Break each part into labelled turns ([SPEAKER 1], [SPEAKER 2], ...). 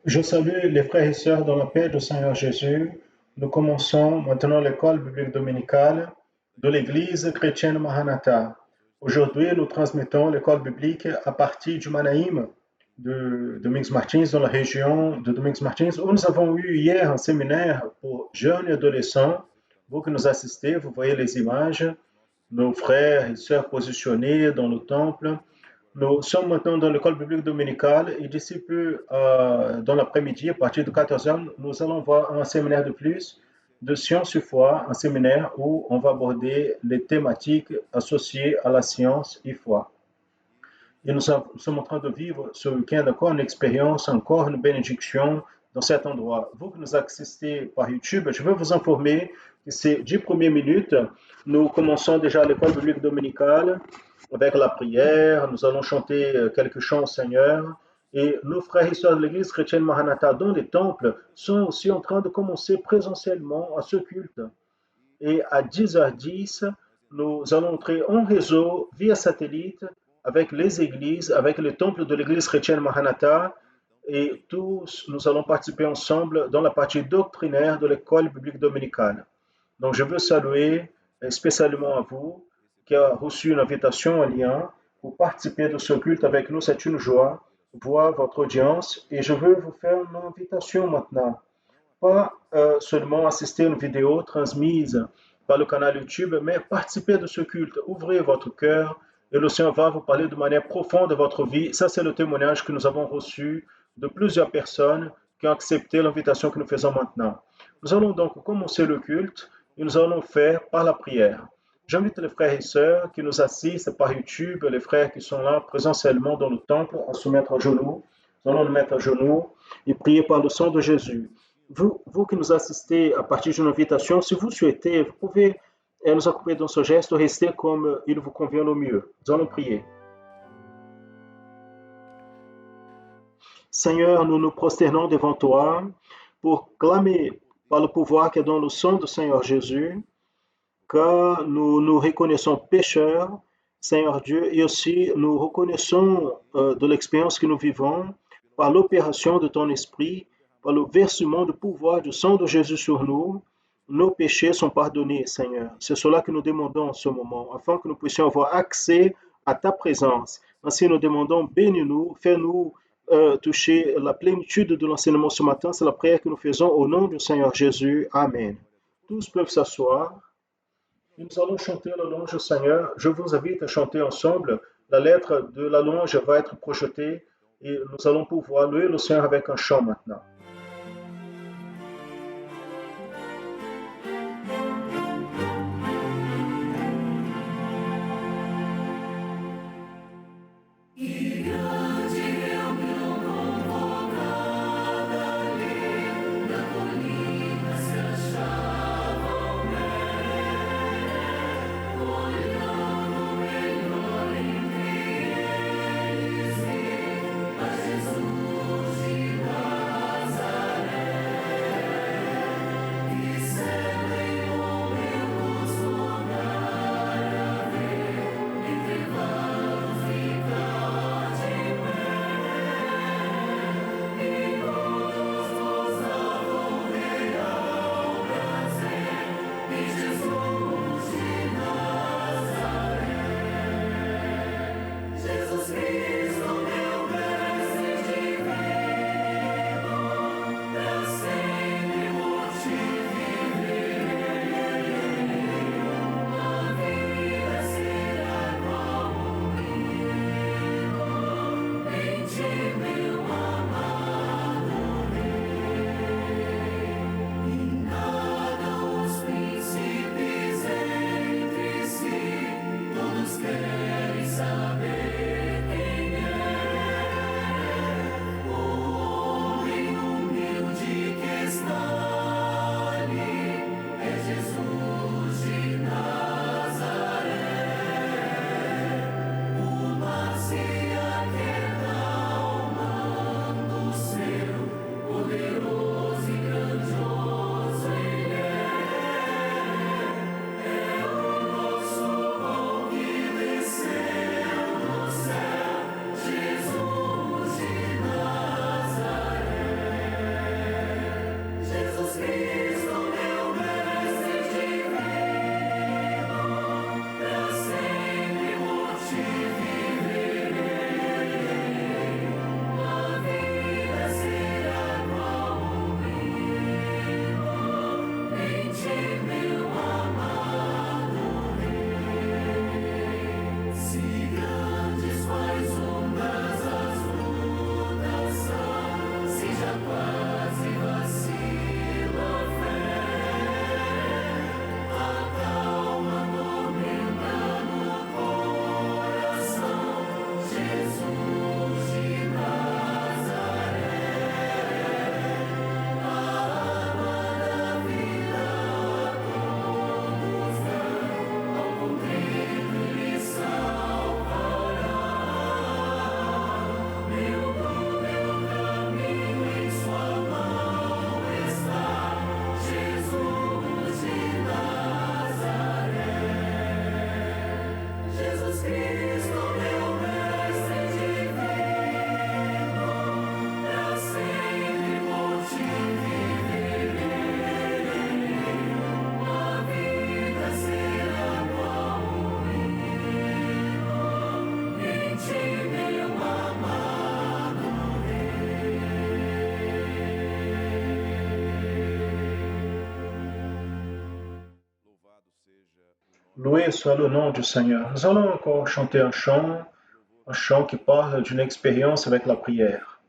[SPEAKER 1] Je salue les frères et sœurs dans la paix du Seigneur Jésus. Nous commençons maintenant l'école biblique dominicale de l'Église chrétienne Maranatha. Aujourd'hui, nous transmettons l'école biblique à partir du Manaïm de Domingos Martins, dans la région de Domingos Martins, où nous avons eu hier un séminaire pour jeunes et adolescents. Vous qui nous assistez, vous voyez les images, nos frères et sœurs positionnés dans le temple. Nous sommes maintenant dans l'école biblique dominicale et d'ici peu, dans l'après-midi, à partir de 14h, nous allons voir un séminaire de plus de science et foi, un séminaire où on va aborder les thématiques associées à la science et foi. Et nous sommes en train de vivre ce week-end encore une expérience, encore une bénédiction dans cet endroit. Vous qui nous assistez par YouTube, je veux vous informer que ces 10 premières minutes, nous commençons déjà l'école biblique dominicale avec la prière. Nous allons chanter quelques chants au Seigneur. Et nos frères et sœurs de l'Église chrétienne Maranatha dans les temples sont aussi en train de commencer présentiellement à ce culte. Et à 10h10, nous allons entrer en réseau via satellite avec les églises, avec les temples de l'église chrétienne Maranatha, et tous nous allons participer ensemble dans la partie doctrinaire de l'école biblique dominicale. Donc je veux saluer spécialement à vous qui avez reçu une invitation en lien pour participer de ce culte avec nous. C'est une joie voir votre audience et je veux vous faire une invitation maintenant. Pas seulement assister à une vidéo transmise par le canal YouTube, mais participer de ce culte. Ouvrez votre cœur et le Seigneur va vous parler de manière profonde de votre vie. Ça, c'est le témoignage que nous avons reçu de plusieurs personnes qui ont accepté l'invitation que nous faisons maintenant. Nous allons donc commencer le culte et nous allons faire par la prière. J'invite les frères et sœurs qui nous assistent par YouTube, les frères qui sont là présentiellement dans le temple, à se mettre à genoux. Nous allons nous mettre à genoux et prier par le sang de Jésus. Vous qui nous assistez à partir d'une invitation, si vous souhaitez, vous pouvez nous accompagner dans ce geste, rester comme il vous convient le mieux. Nous allons prier. Seigneur, nous nous prosternons devant toi pour clamer par le pouvoir qui est dans le sang du Seigneur Jésus, car nous nous reconnaissons pécheurs, Seigneur Dieu, et aussi nous reconnaissons de l'expérience que nous vivons par l'opération de ton esprit, par le versement du pouvoir du sang de Jésus sur nous. Nos péchés sont pardonnés, Seigneur. C'est cela que nous demandons en ce moment, afin que nous puissions avoir accès à ta présence. Ainsi, nous demandons, bénis-nous, fais-nous toucher la plénitude de l'enseignement ce matin. C'est la prière que nous faisons au nom du Seigneur Jésus. Amen. Tous peuvent s'asseoir. Nous allons chanter la louange au Seigneur. Je vous invite à chanter ensemble. La lettre de la louange va être projetée et nous allons pouvoir louer le Seigneur avec un chant maintenant. Loué soit le nom du Seigneur. Nous allons encore chanter un chant qui parle d'une expérience avec la prière.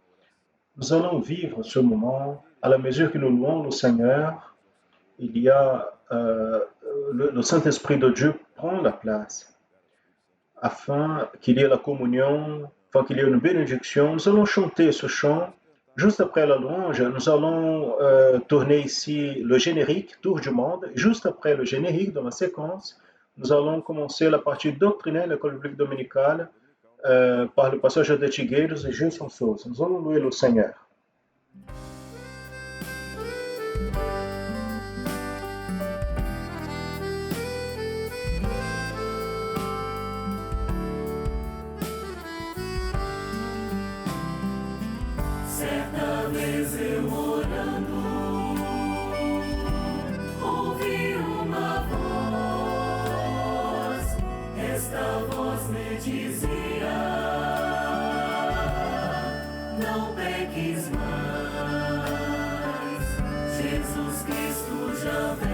[SPEAKER 1] Nous allons vivre ce moment à la mesure que nous louons le Seigneur. Il y a le Saint-Esprit de Dieu prend la place afin qu'il y ait la communion, afin qu'il y ait une bénédiction. Nous allons chanter ce chant. Juste après la louange, nous allons tourner ici le générique, Tour du monde. Juste après le générique, dans la séquence, nous allons commencer la partie doctrinelle de l'école biblique dominicale par le passage de Tigueiros et Gilson Souza. Nous allons louer le Seigneur.
[SPEAKER 2] Certa vez eu orando, ouvi uma voz. Esta voz me dizia: não peques mais. Jesus Cristo já vem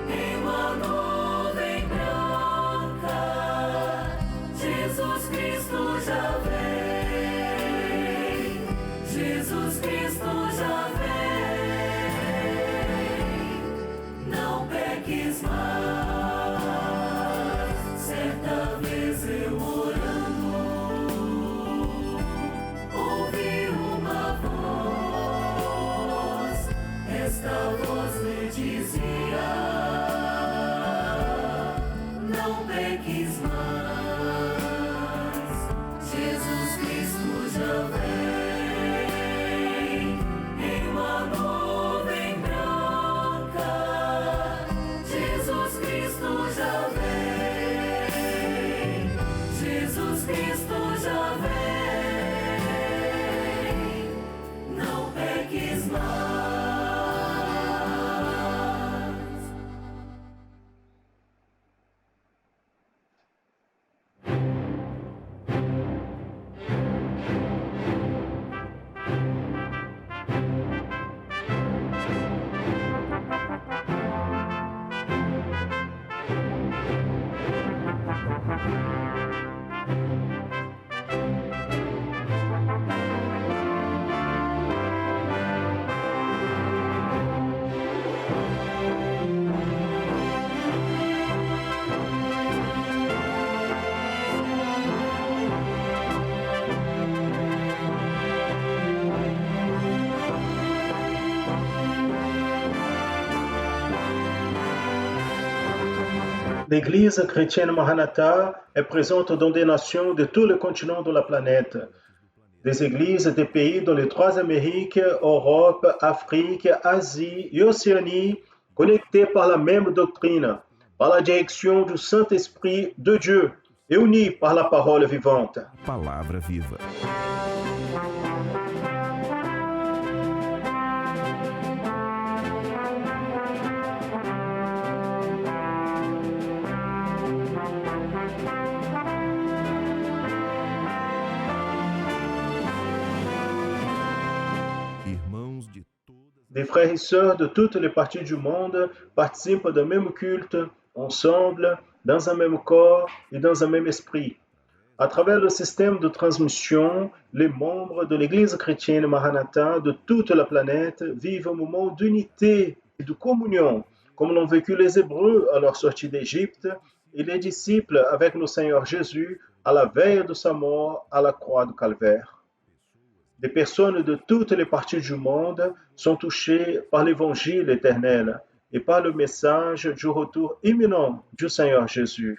[SPEAKER 2] em uma nuvem branca. Jesus Cristo já vem. Jesus Cristo já vem, não peques mais. Certa vez eu orando, ouvi uma voz. Esta voz me dizia: não peques mais. Jesus Cristo já vem.
[SPEAKER 1] L'Église chrétienne Maranatha est présente dans des nations de tous les continents de la planète. Des églises des pays dans les trois Amériques, Europe, Afrique, Asie et Océanie, connectées par la même doctrine, par la direction du Saint-Esprit de Dieu et unies par la parole vivante.
[SPEAKER 3] Palavra viva.
[SPEAKER 1] Des frères et sœurs de toutes les parties du monde participent d'un même culte, ensemble, dans un même corps et dans un même esprit. À travers le système de transmission, les membres de l'Église chrétienne Maranatha de toute la planète vivent un moment d'unité et de communion, comme l'ont vécu les Hébreux à leur sortie d'Égypte et les disciples avec le Seigneur Jésus à la veille de sa mort à la croix du Calvaire. Des personnes de toutes les parties du monde sont touchées par l'évangile éternel et par le message du retour imminent du Seigneur Jésus.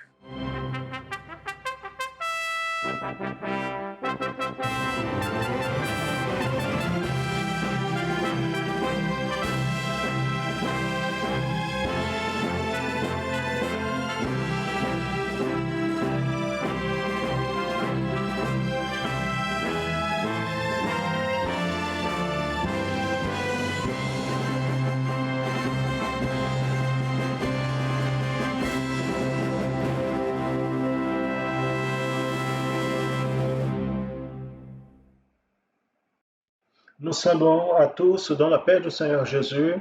[SPEAKER 1] Nous saluons à tous dans la paix du Seigneur Jésus.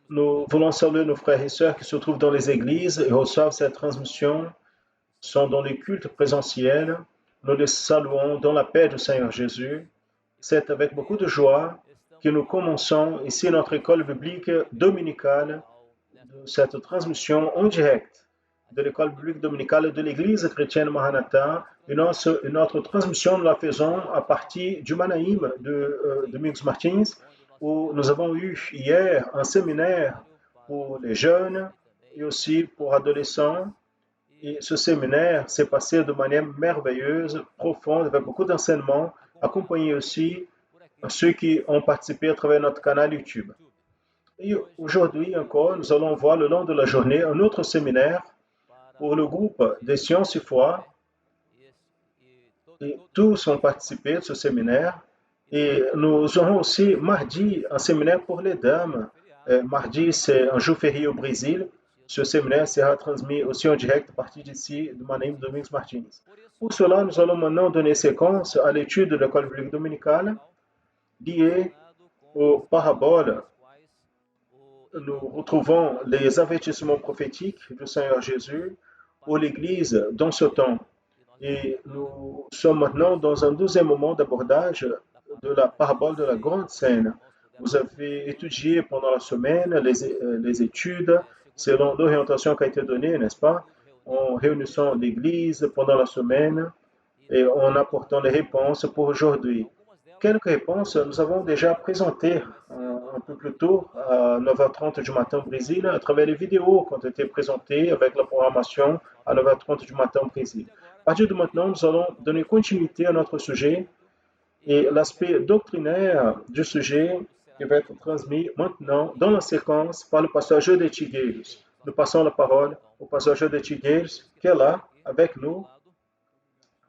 [SPEAKER 1] Nous voulons saluer nos frères et sœurs qui se trouvent dans les églises et reçoivent cette transmission, sont dans les cultes présentiels. Nous les saluons dans la paix du Seigneur Jésus. C'est avec beaucoup de joie que nous commençons ici notre école biblique dominicale, cette transmission en direct de l'école biblique dominicale de l'Église chrétienne Maranatha. Et notre transmission, nous la faisons à partir du Manaïm de Domingos Martins, où nous avons eu hier un séminaire pour les jeunes et aussi pour adolescents. Et ce séminaire s'est passé de manière merveilleuse, profonde, avec beaucoup d'enseignements, accompagné aussi ceux qui ont participé à travers notre canal YouTube. Et aujourd'hui encore, nous allons voir le long de la journée un autre séminaire pour le groupe des sciences et foi. Et tous ont participé à ce séminaire. Et nous aurons aussi mardi un séminaire pour les dames. Mardi, c'est un jour férié au Brésil. Ce séminaire sera transmis aussi en direct à partir d'ici, de Manaim Domingos Martins. Pour cela, nous allons maintenant donner séquence à l'étude de l'école biblique dominicale liée aux paraboles. Nous retrouvons les avertissements prophétiques du Seigneur Jésus pour l'Église dans ce temps. Et nous sommes maintenant dans un deuxième moment d'abordage de la parabole de la grande scène. Vous avez étudié pendant la semaine les études selon l'orientation qui a été donnée, n'est-ce pas, en réunissant l'Église pendant la semaine et en apportant les réponses pour aujourd'hui. Quelques réponses nous avons déjà présentées un peu plus tôt à 9h30 du matin au Brésil à travers les vidéos qui ont été présentées avec la programmation à 9h30 du matin au Brésil. À partir de maintenant, nous allons donner continuité à notre sujet et l'aspect doctrinaire du sujet qui va être transmis maintenant dans la séquence par le pasteur Jeu de Tigueiros. Nous passons la parole au pasteur Jeu de Tigueiros qui est là avec nous.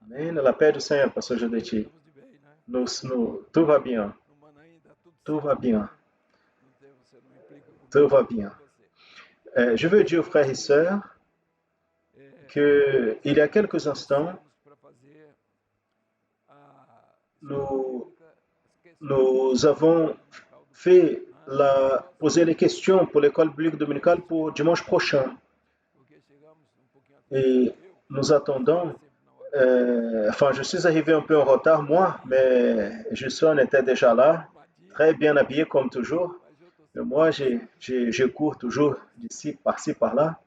[SPEAKER 1] Amen. La paix du Seigneur, pasteur Jeu de Tigueiros. Tout va bien. Tout va bien. Tout va bien. Je veux dire aux frères et sœurs qu'il y a quelques instants, nous avons posé les questions pour l'école biblique dominicale pour dimanche prochain. Et nous attendons. Je suis arrivé un peu en retard, moi, mais Jusson était déjà là, très bien habillé comme toujours. Mais moi, je cours toujours d'ici, par-ci, par-là.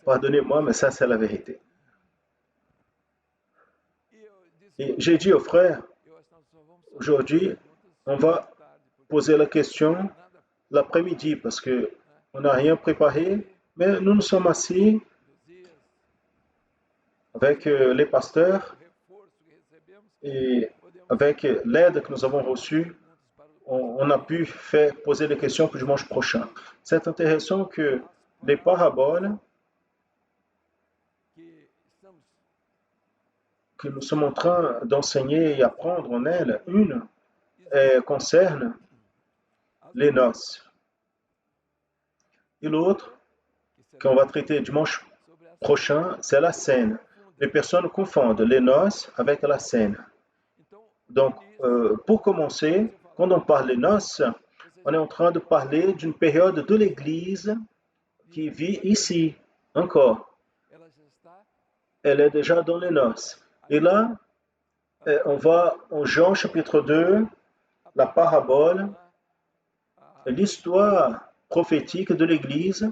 [SPEAKER 1] Pardonnez-moi, mais ça, c'est la vérité. Et j'ai dit aux frères, aujourd'hui, on va poser la question l'après-midi parce qu'on n'a rien préparé, mais nous nous sommes assis avec les pasteurs et avec l'aide que nous avons reçue, on a pu poser les questions pour dimanche prochain. C'est intéressant que les paraboles que nous sommes en train d'enseigner et apprendre en elles, une concerne les noces et l'autre qu'on va traiter dimanche prochain, c'est la scène. Les personnes confondent les noces avec la scène. Donc, pour commencer, quand on parle des noces, on est en train de parler d'une période de l'Église qui vit ici, encore. Elle est déjà dans les noces. Et là, on va en Jean chapitre 2, la parabole, l'histoire prophétique de l'Église,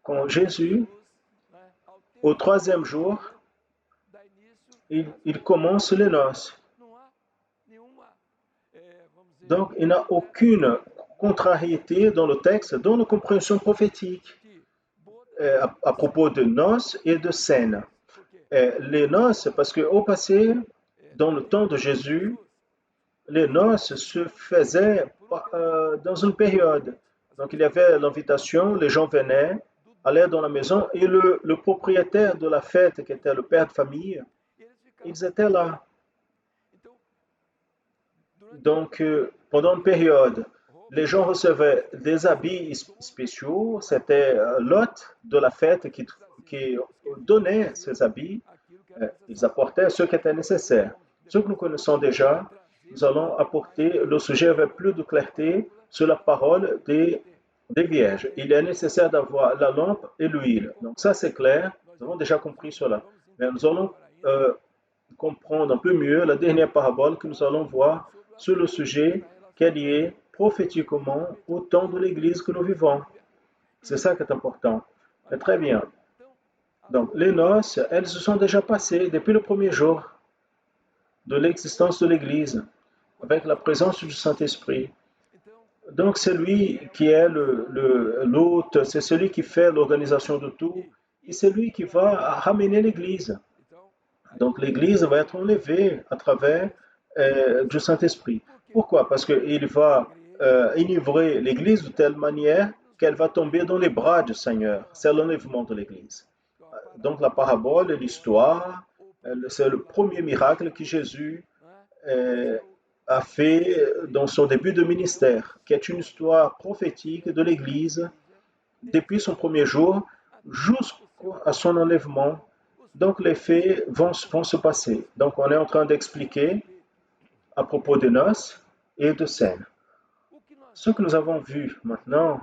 [SPEAKER 1] quand Jésus, au troisième jour, il commence les noces. Donc, il n'y a aucune contrariété dans le texte, dans la compréhension prophétique à propos de noces et de scènes. Les noces, parce qu'au passé, dans le temps de Jésus, les noces se faisaient dans une période. Donc, il y avait l'invitation, les gens venaient, allaient dans la maison et le propriétaire de la fête, qui était le père de famille, ils étaient là. Donc, pendant une période, les gens recevaient des habits spéciaux. C'était l'hôte de la fête qui donnait ces habits. Ils apportaient ce qui était nécessaire. Ce que nous connaissons déjà, nous allons apporter le sujet avec plus de clarté sur la parole des vierges. Il est nécessaire d'avoir la lampe et l'huile. Donc ça, c'est clair. Nous avons déjà compris cela. Mais nous allons comprendre un peu mieux la dernière parabole que nous allons voir sur le sujet qui est lié prophétiquement au temps de l'Église que nous vivons. C'est ça qui est important. Mais très bien. Donc, les noces, elles se sont déjà passées depuis le premier jour de l'existence de l'Église, avec la présence du Saint-Esprit. Donc, c'est lui qui est l'hôte, c'est celui qui fait l'organisation de tout, et c'est lui qui va ramener l'Église. Donc, l'Église va être enlevée à travers du Saint-Esprit. Pourquoi? Parce qu'il va enivrer l'Église de telle manière qu'elle va tomber dans les bras du Seigneur. C'est l'enlèvement de l'Église. Donc, la parabole, l'histoire, c'est le premier miracle que Jésus a fait dans son début de ministère, qui est une histoire prophétique de l'Église depuis son premier jour jusqu'à son enlèvement. Donc les faits vont se passer. Donc on est en train d'expliquer à propos des noces et de scènes. Ce que nous avons vu maintenant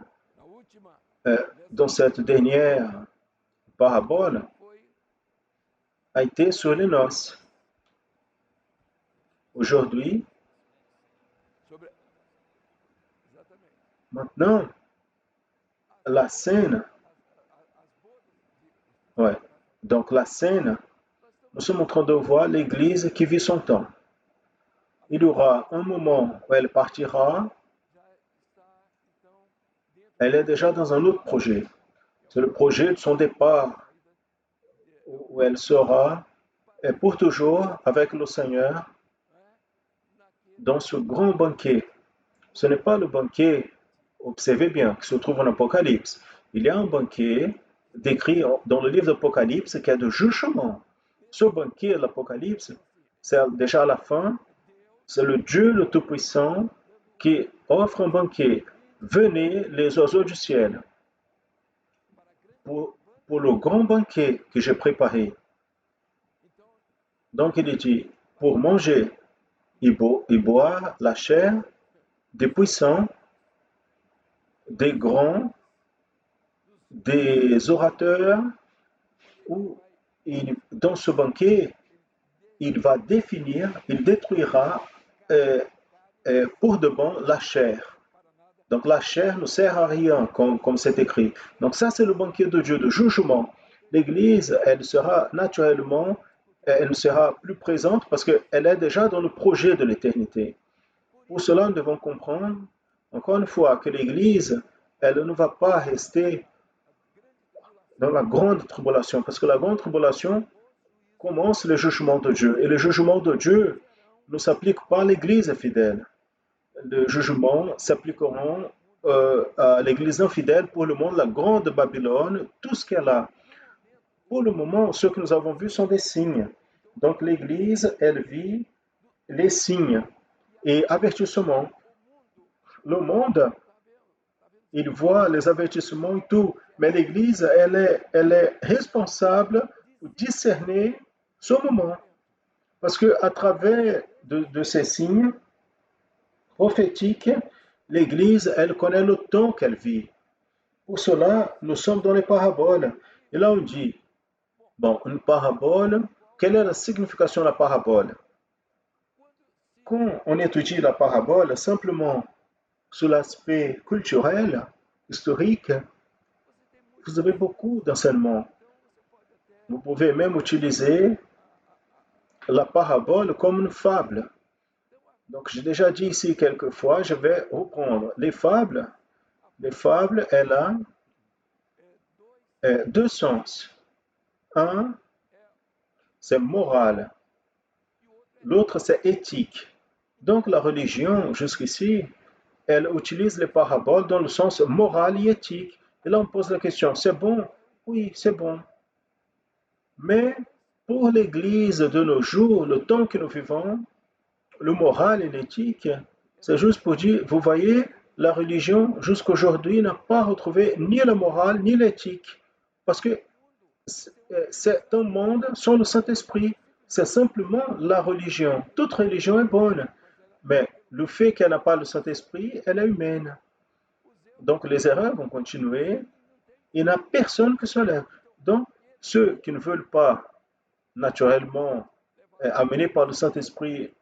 [SPEAKER 1] dans cette dernière parabole a été sur les noces. Aujourd'hui, maintenant, la scène, ouais, donc la scène, nous sommes en train de voir l'Église qui vit son temps. Il y aura un moment où elle partira, elle est déjà dans un autre projet. C'est le projet de son départ, où elle sera et pour toujours avec le Seigneur dans ce grand banquet. Ce n'est pas le banquet, observez bien, qui se trouve en Apocalypse. Il y a un banquet décrit dans le livre d'Apocalypse qui est de jugement. Ce banquet de l'Apocalypse, c'est déjà à la fin, c'est le Dieu le Tout-Puissant qui offre un banquet. Venez les oiseaux du ciel pour le grand banquet que j'ai préparé. Donc il dit, pour manger et boire la chair des puissants, des grands, des orateurs, où dans ce banquet, il va définir, il détruira pour de bon la chair. Donc la chair ne sert à rien, comme c'est écrit. Donc ça, c'est le banquet de Dieu de jugement. L'Église, elle sera naturellement, elle ne sera plus présente parce qu'elle est déjà dans le projet de l'éternité. Pour cela, nous devons comprendre, encore une fois, que l'Église, elle ne va pas rester dans la grande tribulation, parce que la grande tribulation commence le jugement de Dieu. Et le jugement de Dieu ne s'applique pas à l'Église fidèle. Le jugement s'appliquera à l'Église infidèle pour le monde, la grande Babylone, tout ce qu'elle a. Pour le moment, ce que nous avons vu sont des signes. Donc l'Église, elle vit les signes et avertissements. Le monde, il voit les avertissements et tout, mais l'Église, elle est responsable pour discerner ce moment. Parce qu'à travers de ces signes prophétiques, l'Église, elle connaît le temps qu'elle vit. Pour cela, nous sommes dans les paraboles. Et là, on dit, bon, une parabole, quelle est la signification de la parabole? Quand on étudie la parabole simplement sur l'aspect culturel, historique, vous avez beaucoup d'enseignements. Vous pouvez même utiliser la parabole comme une fable. Donc, j'ai déjà dit ici quelques fois, je vais reprendre les fables. Les fables, elles ont deux sens. Un, c'est moral. L'autre, c'est éthique. Donc, la religion, jusqu'ici, elle utilise les paraboles dans le sens moral et éthique. Et là, on pose la question, c'est bon? Oui, c'est bon. Mais pour l'Église de nos jours, le temps que nous vivons, le moral et l'éthique, c'est juste pour dire, vous voyez, la religion jusqu'aujourd'hui n'a pas retrouvé ni la morale ni l'éthique. Parce que c'est un monde sans le Saint-Esprit. C'est simplement la religion. Toute religion est bonne. Mais le fait qu'elle n'a pas le Saint-Esprit, elle est humaine. Donc les erreurs vont continuer. Il n'y a personne qui se lève. Donc ceux qui ne veulent pas naturellement amenés par le Saint-Esprit,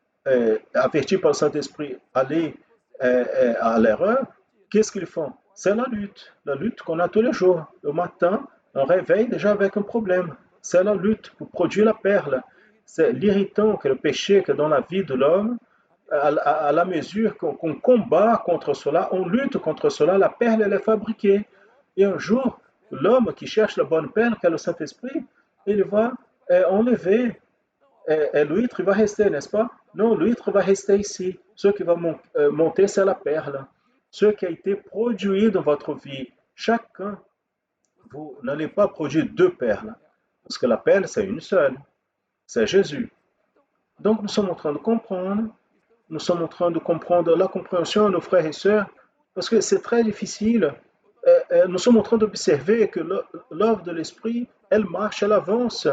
[SPEAKER 1] avertis par le Saint-Esprit, aller à l'erreur, qu'est-ce qu'ils font? C'est la lutte qu'on a tous les jours. Le matin, on réveille déjà avec un problème. C'est la lutte pour produire la perle. C'est l'irritant que le péché que dans la vie de l'homme, à la mesure qu'on combat contre cela, on lutte contre cela, la perle, elle est fabriquée. Et un jour, l'homme qui cherche la bonne perle, qui est le Saint-Esprit, il va enlever l'huître va rester, n'est-ce pas? Non, l'huître va rester ici. Ce qui va monter, c'est la perle. Ce qui a été produit dans votre vie. Chacun, vous n'allez pas produire deux perles. Parce que la perle, c'est une seule. C'est Jésus. Donc, nous sommes en train de comprendre. Nous sommes en train de comprendre la compréhension de nos frères et sœurs. Parce que c'est très difficile. Nous sommes en train d'observer que l'œuvre de l'Esprit, elle marche, elle avance.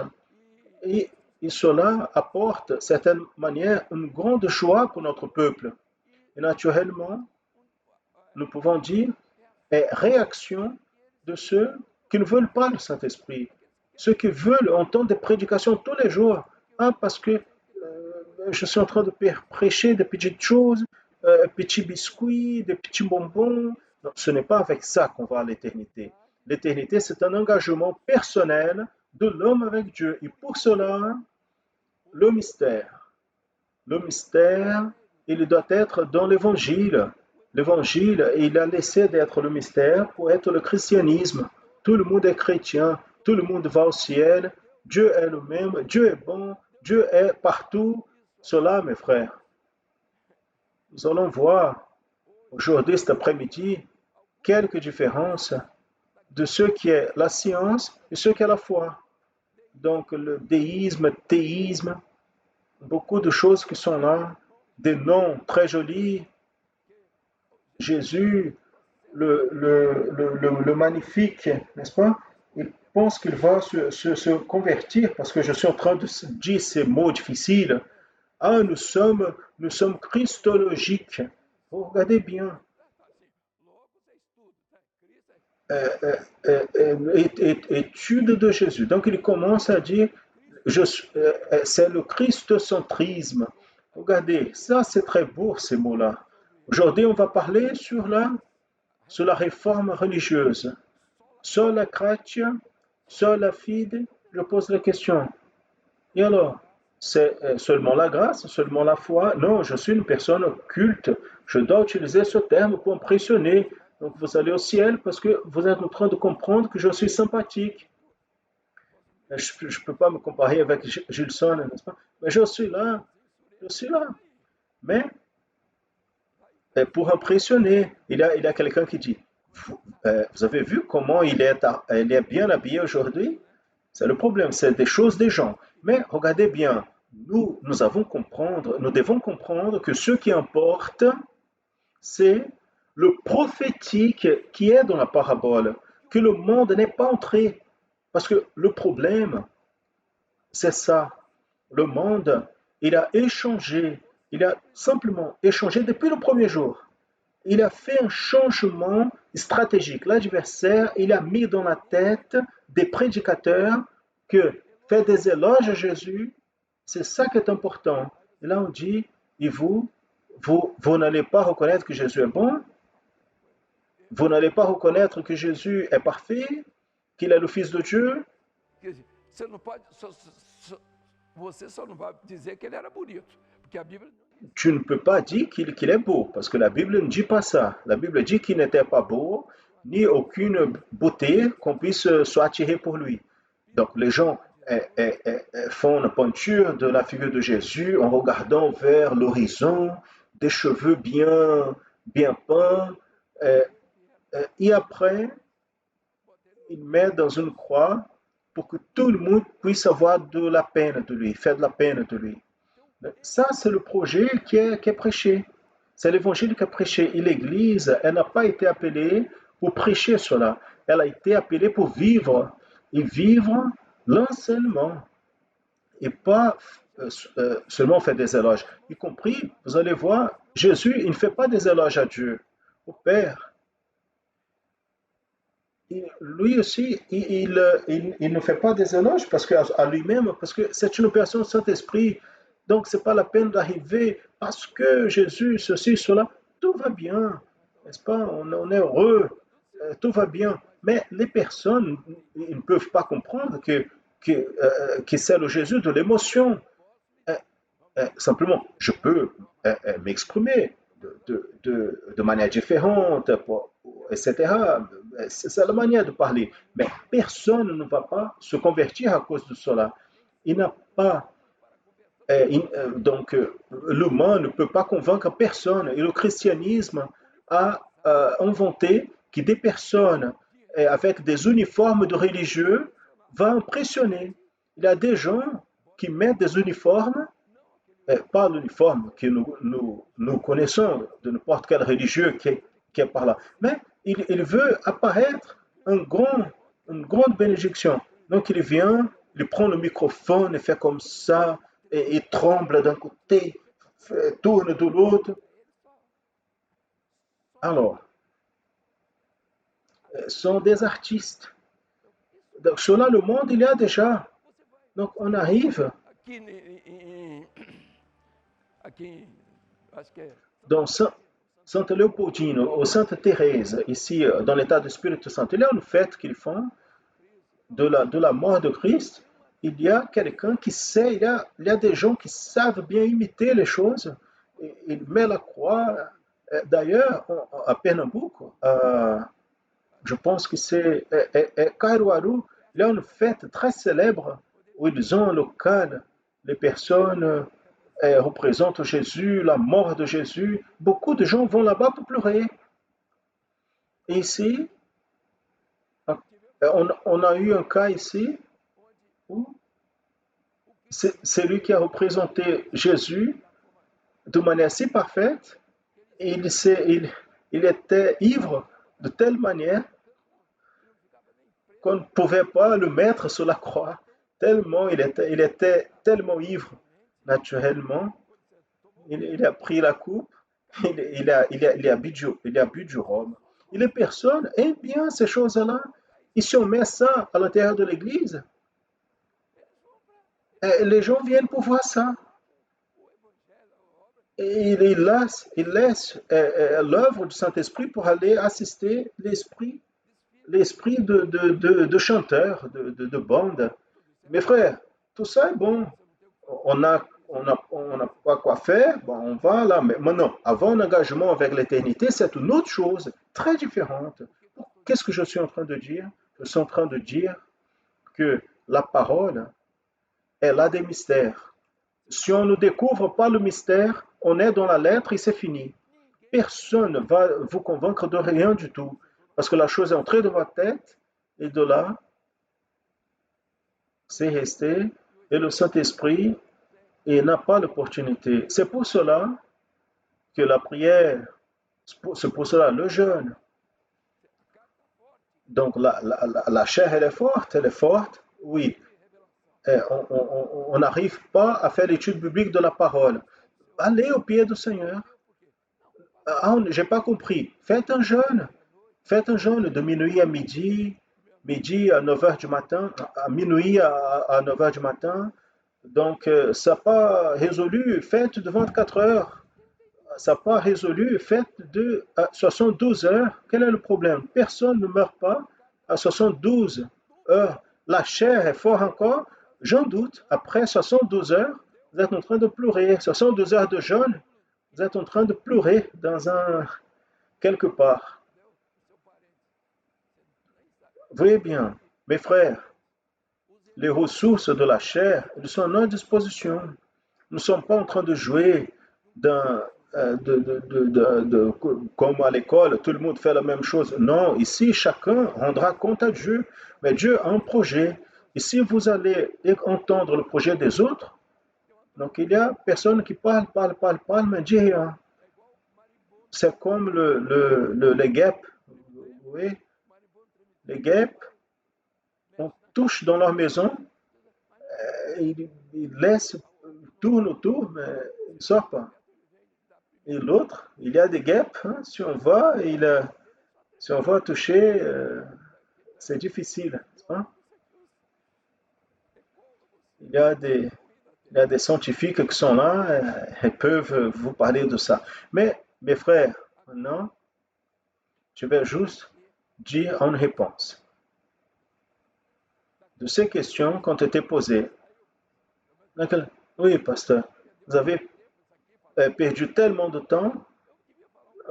[SPEAKER 1] Et, et cela apporte, de certaine manière, une grande joie pour notre peuple. Et naturellement, nous pouvons dire, réaction de ceux qui ne veulent pas le Saint-Esprit, ceux qui veulent entendre des prédications tous les jours. Ah, parce que je suis en train de prêcher des petites choses, petits biscuits, des petits bonbons. Non, ce n'est pas avec ça qu'on va à l'éternité. L'éternité, c'est un engagement personnel de l'homme avec Dieu. Et pour cela, le mystère. Le mystère, il doit être dans l'évangile. L'évangile, il a laissé d'être le mystère pour être le christianisme. Tout le monde est chrétien, tout le monde va au ciel. Dieu est le même, Dieu est bon, Dieu est partout. Cela, mes frères, nous allons voir aujourd'hui, cet après-midi, quelques différences de ce qui est la science et ce qui est la foi. Donc, le déisme, théisme, beaucoup de choses qui sont là, des noms très jolis. Jésus, le magnifique, n'est-ce pas? Il pense qu'il va se convertir parce que je suis en train de dire ces mots difficiles. Ah, nous sommes christologiques. Vous regardez bien. Étude de Jésus. Donc il commence à dire, c'est le christocentrisme. Regardez, ça c'est très beau ces mots-là. Aujourd'hui, on va parler sur la réforme religieuse. Sola gratia, sola fide, je pose la question. Et alors, c'est seulement la grâce, seulement la foi? Non, je suis une personne culte. Je dois utiliser ce terme pour impressionner. Donc vous allez au ciel parce que vous êtes en train de comprendre que je suis sympathique. Je ne peux pas me comparer avec Gilson, n'est-ce pas? Mais je suis là. Mais pour impressionner, il y a quelqu'un qui dit, vous avez vu comment il est bien habillé aujourd'hui? C'est le problème, c'est des choses des gens. Mais regardez bien, nous devons comprendre que ce qui importe, c'est le prophétique qui est dans la parabole, que le monde n'est pas entré. Parce que le problème, c'est ça. Le monde, il a simplement échangé depuis le premier jour. Il a fait un changement stratégique. L'adversaire, il a mis dans la tête des prédicateurs que faire des éloges à Jésus, c'est ça qui est important. Et là, on dit, et vous n'allez pas reconnaître que Jésus est bon, vous n'allez pas reconnaître que Jésus est parfait, qu'il est le Fils de Dieu. Tu ne peux pas dire qu'il est beau, parce que la Bible ne dit pas ça. La Bible dit qu'il n'était pas beau, ni aucune beauté qu'on puisse soit attiré pour lui. Donc les gens font une peinture de la figure de Jésus en regardant vers l'horizon, des cheveux bien peints, euh, et après, ils mettent dans une croix pour que tout le monde puisse avoir de la peine de lui, faire de la peine de lui. Ça, c'est le projet qui est prêché. C'est l'évangile qui est prêché. Et l'Église, elle n'a pas été appelée pour prêcher cela. Elle a été appelée pour vivre. Et vivre l'enseignement. Et pas seulement fait des éloges. Y compris, vous allez voir, Jésus, il ne fait pas des éloges à Dieu, au Père. Lui aussi, il ne fait pas des éloges parce que, à lui-même, parce que c'est une personne Saint-Esprit. Donc, ce n'est pas la peine d'arriver parce que Jésus, ceci, cela. Tout va bien, n'est-ce pas? On est heureux, tout va bien. Mais les personnes, ils ne peuvent pas comprendre que c'est le Jésus de l'émotion. Euh, Simplement, je peux m'exprimer de manière différente, etc. C'est la manière de parler. Mais personne ne va pas se convertir à cause de cela. Il n'a pas. Donc, l'humain ne peut pas convaincre personne. Et le christianisme a inventé que des personnes avec des uniformes de religieux vont impressionner. Il y a des gens qui mettent des uniformes pas l'uniforme que nous connaissons de n'importe quel religieux qui est par là. Mais il veut apparaître une grande bénédiction. Donc il vient, il prend le microphone et fait comme ça, et il tremble d'un côté, tourne de l'autre. Alors, sont des artistes. Donc, cela, le monde, il y a déjà. Donc, on arrive dans Sainte Léopoldine, ou Sainte Thérèse, ici dans l'état de Spirito Santo, il y a une fête qu'ils font de la mort de Christ. Il y a quelqu'un qui sait, il y a des gens qui savent bien imiter les choses. Il met la croix. D'ailleurs, à Pernambuco, je pense que c'est Caruaru, il y a une fête très célèbre où ils ont un local, les personnes représentent Jésus, la mort de Jésus. Beaucoup de gens vont là-bas pour pleurer. Et ici, on a eu un cas ici où c'est lui qui a représenté Jésus de manière si parfaite, et il était ivre de telle manière qu'on ne pouvait pas le mettre sur la croix, tellement il était tellement ivre naturellement. Il a pris la coupe, il a bu du rhum. Et les personnes aiment bien ces choses-là. Et si on met ça à l'intérieur de l'église, les gens viennent pour voir ça. Et il laisse l'œuvre du Saint-Esprit pour aller assister l'esprit de chanteur, de bande. Mes frères, tout ça est bon. On n'a pas quoi faire, bon, on va là. Mais maintenant, avoir un engagement avec l'éternité, c'est une autre chose, très différente. Qu'est-ce que je suis en train de dire? Je suis en train de dire que la parole, elle a des mystères. Si on ne découvre pas le mystère, on est dans la lettre et c'est fini. Personne ne va vous convaincre de rien du tout. Parce que la chose est entrée dans votre tête et de là, c'est resté. Et le Saint-Esprit, il n'a pas l'opportunité. C'est pour cela que la prière, c'est pour cela le jeûne. Donc la chair, elle est forte, oui. On n'arrive pas à faire l'étude biblique de la parole. Allez au pied du Seigneur. Ah, j'ai pas compris. Faites un jeûne. Faites un jeûne de minuit à midi, midi à 9 heures du matin, à minuit à 9 heures du matin. Donc, ça n'a pas résolu. Faites de 24 heures. Ça n'a pas résolu. Faites de 72 heures. Quel est le problème? Personne ne meurt pas à 72 heures. La chair est forte encore. J'en doute. Après 72 heures, vous êtes en train de pleurer. 72 heures de jeûne, vous êtes en train de pleurer quelque part. Voyez bien, mes frères, les ressources de la chair, elles sont à notre disposition. Nous ne sommes pas en train de jouer comme à l'école, tout le monde fait la même chose. Non, ici, chacun rendra compte à Dieu, mais Dieu a un projet. Et si vous allez entendre le projet des autres, donc il y a personne qui parle, mais dit rien. C'est comme les guêpes. Oui, les guêpes, on touche dans leur maison, ils laissent tourne autour, mais il ne sort pas. Et l'autre, il y a des guêpes, hein, si on va, si on va toucher, c'est difficile, n'est-ce pas? Il y a des, il y a des scientifiques qui sont là et peuvent vous parler de ça. Mais, mes frères, maintenant, je vais juste dire une réponse de ces questions qui ont été posées. Oui, pasteur, vous avez perdu tellement de temps.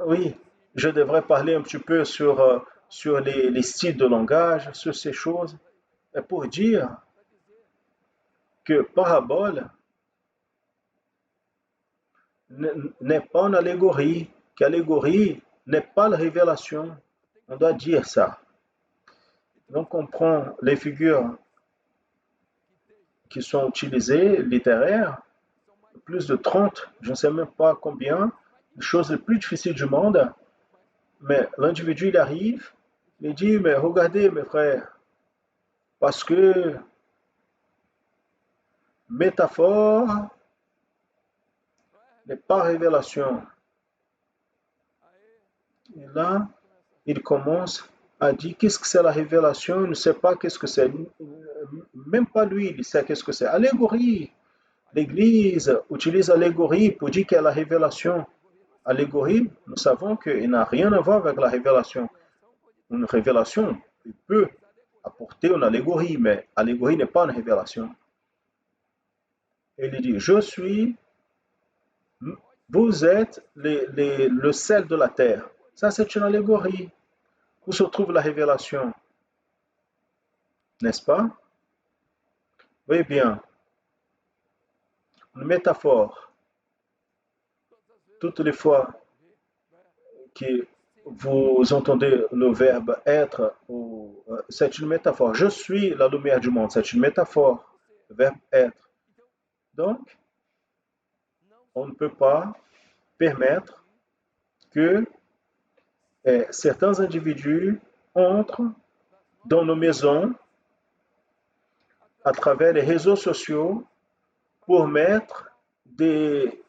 [SPEAKER 1] Oui, je devrais parler un petit peu sur les styles de langage, sur ces choses, et pour dire que parabole n'est pas une allégorie, qu'allégorie n'est pas la révélation. On doit dire ça. Donc on prend les figures qui sont utilisées, littéraires, plus de 30, je ne sais même pas combien, les choses les plus difficiles du monde, mais l'individu il arrive, il dit, mais regardez mes frères, parce que métaphore n'est pas révélation. Et là, il commence à dire qu'est-ce que c'est la révélation, il ne sait pas qu'est-ce que c'est. Même pas lui, il sait qu'est-ce que c'est. Allégorie. L'Église utilise allégorie pour dire qu'il y a la révélation. Allégorie, nous savons qu'il n'a rien à voir avec la révélation. Une révélation peut apporter une allégorie, mais allégorie n'est pas une révélation. Et il dit, je suis, vous êtes le sel de la terre. Ça, c'est une allégorie. Où se trouve la révélation? N'est-ce pas? Oui, bien. Une métaphore. Toutes les fois que vous entendez le verbe être, c'est une métaphore. Je suis la lumière du monde, c'est une métaphore. Le verbe être. Donc, on ne peut pas permettre que certains individus entrent dans nos maisons à travers les réseaux sociaux pour mettre des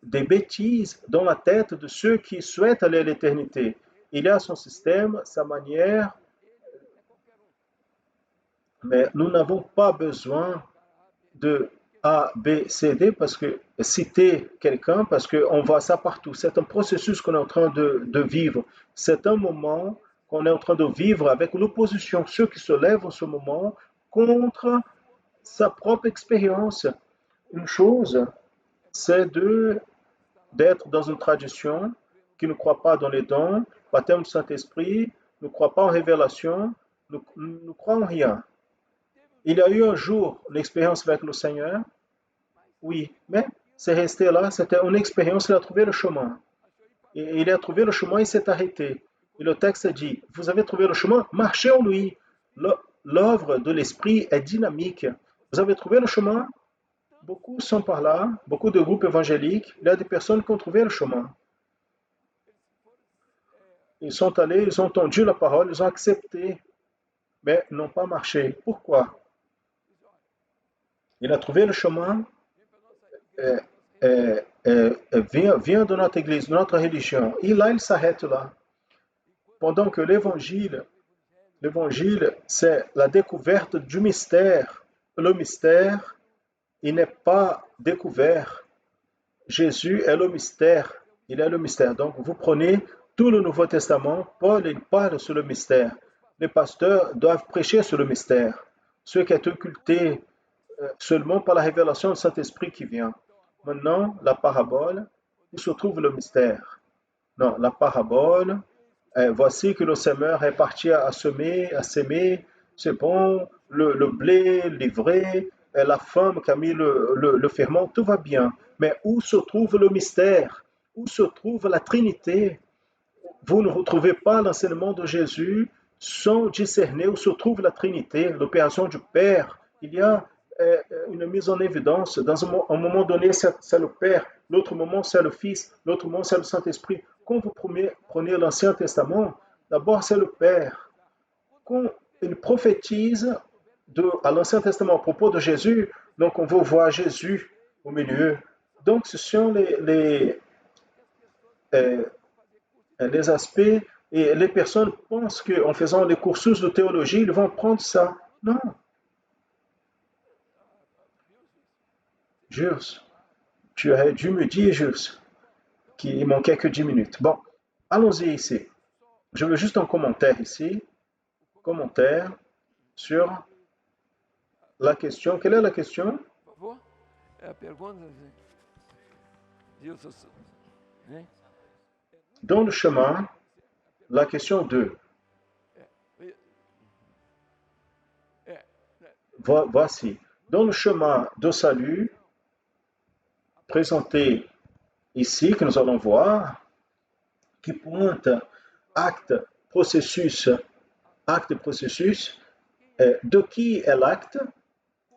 [SPEAKER 1] bêtises dans la tête de ceux qui souhaitent aller à l'éternité. Il a son système, sa manière, mais nous n'avons pas besoin de A, B, C, D parce que citer quelqu'un, parce qu'on voit ça partout. C'est un processus qu'on est en train de vivre. C'est un moment qu'on est en train de vivre avec l'opposition, ceux qui se lèvent en ce moment contre sa propre expérience. Une chose, c'est d'être dans une tradition qui ne croit pas dans les dons, baptême du Saint-Esprit, ne croit pas en révélation, ne croit en rien. Il y a eu un jour l'expérience avec le Seigneur, oui, mais c'est resté là, c'était une expérience, il a trouvé le chemin. Et il a trouvé le chemin, il s'est arrêté. Et le texte dit, vous avez trouvé le chemin, marchez en lui. L'œuvre de l'Esprit est dynamique. Vous avez trouvé le chemin, beaucoup sont par là, beaucoup de groupes évangéliques, il y a des personnes qui ont trouvé le chemin. Ils sont allés, ils ont entendu la parole, ils ont accepté, mais n'ont pas marché. Pourquoi? Il a trouvé le chemin, euh, vient de notre église, de notre religion. Et là, il s'arrête là. Pendant que l'évangile, c'est la découverte du mystère. Le mystère, il n'est pas découvert. Jésus est le mystère. Il est le mystère. Donc, vous prenez tout le Nouveau Testament, Paul il parle sur le mystère. Les pasteurs doivent prêcher sur le mystère. Ce qui est occulté seulement par la révélation du Saint-Esprit qui vient. Maintenant, la parabole, où se trouve le mystère? Non, la parabole, voici que le semeur est parti à s'aimer, c'est bon, le blé livré, la femme qui a mis le ferment, tout va bien. Mais où se trouve le mystère? Où se trouve la Trinité? Vous ne retrouvez pas l'enseignement de Jésus sans discerner où se trouve la Trinité, l'opération du Père. Il y a une mise en évidence. Dans un moment donné, c'est le Père, l'autre moment, c'est le Fils, l'autre moment, c'est le Saint-Esprit. Quand vous prenez l'Ancien Testament, d'abord, c'est le Père. Quand il prophétise à l'Ancien Testament à propos de Jésus, donc on veut voir Jésus au milieu. Donc, ce sont euh, les aspects et les personnes pensent qu'en faisant les cursus de théologie, ils vont prendre ça. Non, Jules, tu aurais dû me dire, Jules, qu'il manquait que 10 minutes. Bon, allons-y ici. Je veux juste un commentaire ici. Commentaire sur la question. Quelle est la question?
[SPEAKER 3] Por favor? É a pergunta, Gilson, hein?
[SPEAKER 1] Dans le chemin, la question 2. Voici. Dans le chemin de salut, présenté ici, que nous allons voir, qui pointe acte, processus, de qui est l'acte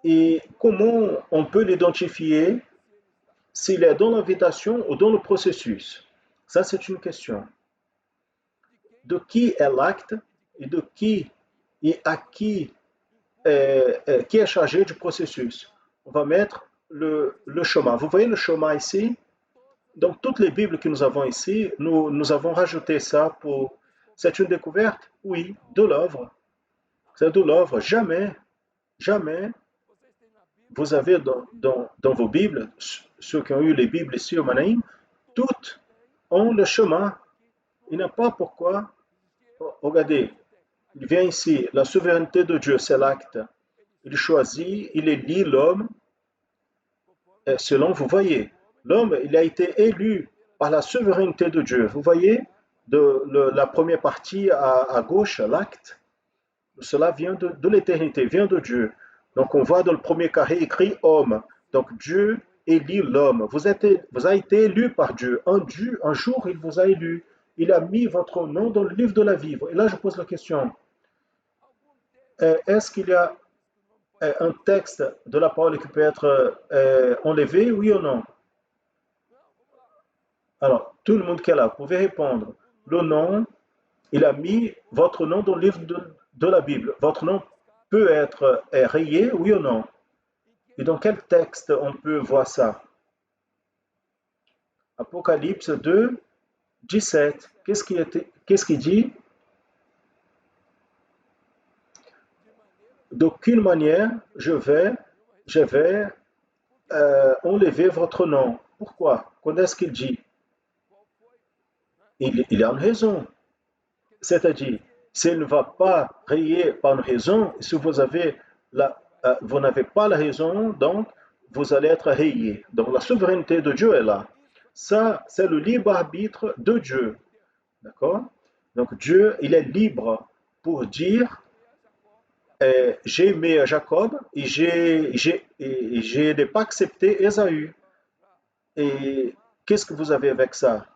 [SPEAKER 1] et comment on peut l'identifier s'il est dans l'invitation ou dans le processus. Ça, c'est une question. De qui est l'acte et de qui et à qui est chargé du processus. On va mettre le chemin. Vous voyez le chemin ici? Donc, toutes les Bibles que nous avons ici, nous avons rajouté ça pour... C'est une découverte? Oui, de l'œuvre. C'est de l'œuvre. Jamais, jamais, vous avez dans vos Bibles, ceux qui ont eu les Bibles ici au Manaïm, toutes ont le chemin. Il n'y a pas pourquoi. Regardez, il vient ici, la souveraineté de Dieu, c'est l'acte. Il choisit, il élit l'homme selon, vous voyez, l'homme, il a été élu par la souveraineté de Dieu. Vous voyez, la première partie à gauche, l'acte, cela vient de l'éternité, vient de Dieu. Donc on voit dans le premier carré écrit homme. Donc Dieu élit l'homme. Vous avez été élu par Dieu. Un jour, il vous a élu. Il a mis votre nom dans le livre de la vie. Et là, je pose la question. Est-ce qu'il y a un texte de la parole qui peut être enlevé, oui ou non? Alors, tout le monde qui est là, vous pouvez répondre. Le nom, il a mis votre nom dans le livre de la Bible. Votre nom peut être rayé, oui ou non? Et dans quel texte on peut voir ça? Apocalypse 2, 17. Qu'est-ce qu'il dit? D'aucune manière, je vais enlever votre nom. Pourquoi? Qu'est-ce qu'il dit? Il a une raison. C'est-à-dire, s'il ne va pas rayer par une raison, si vous n'avez pas la raison, donc vous allez être rayé. Donc la souveraineté de Dieu est là. Ça, c'est le libre arbitre de Dieu. D'accord? Donc Dieu, il est libre pour dire j'ai aimé Jacob et je n'ai pas accepté Ésaü. Et qu'est-ce que vous avez avec ça?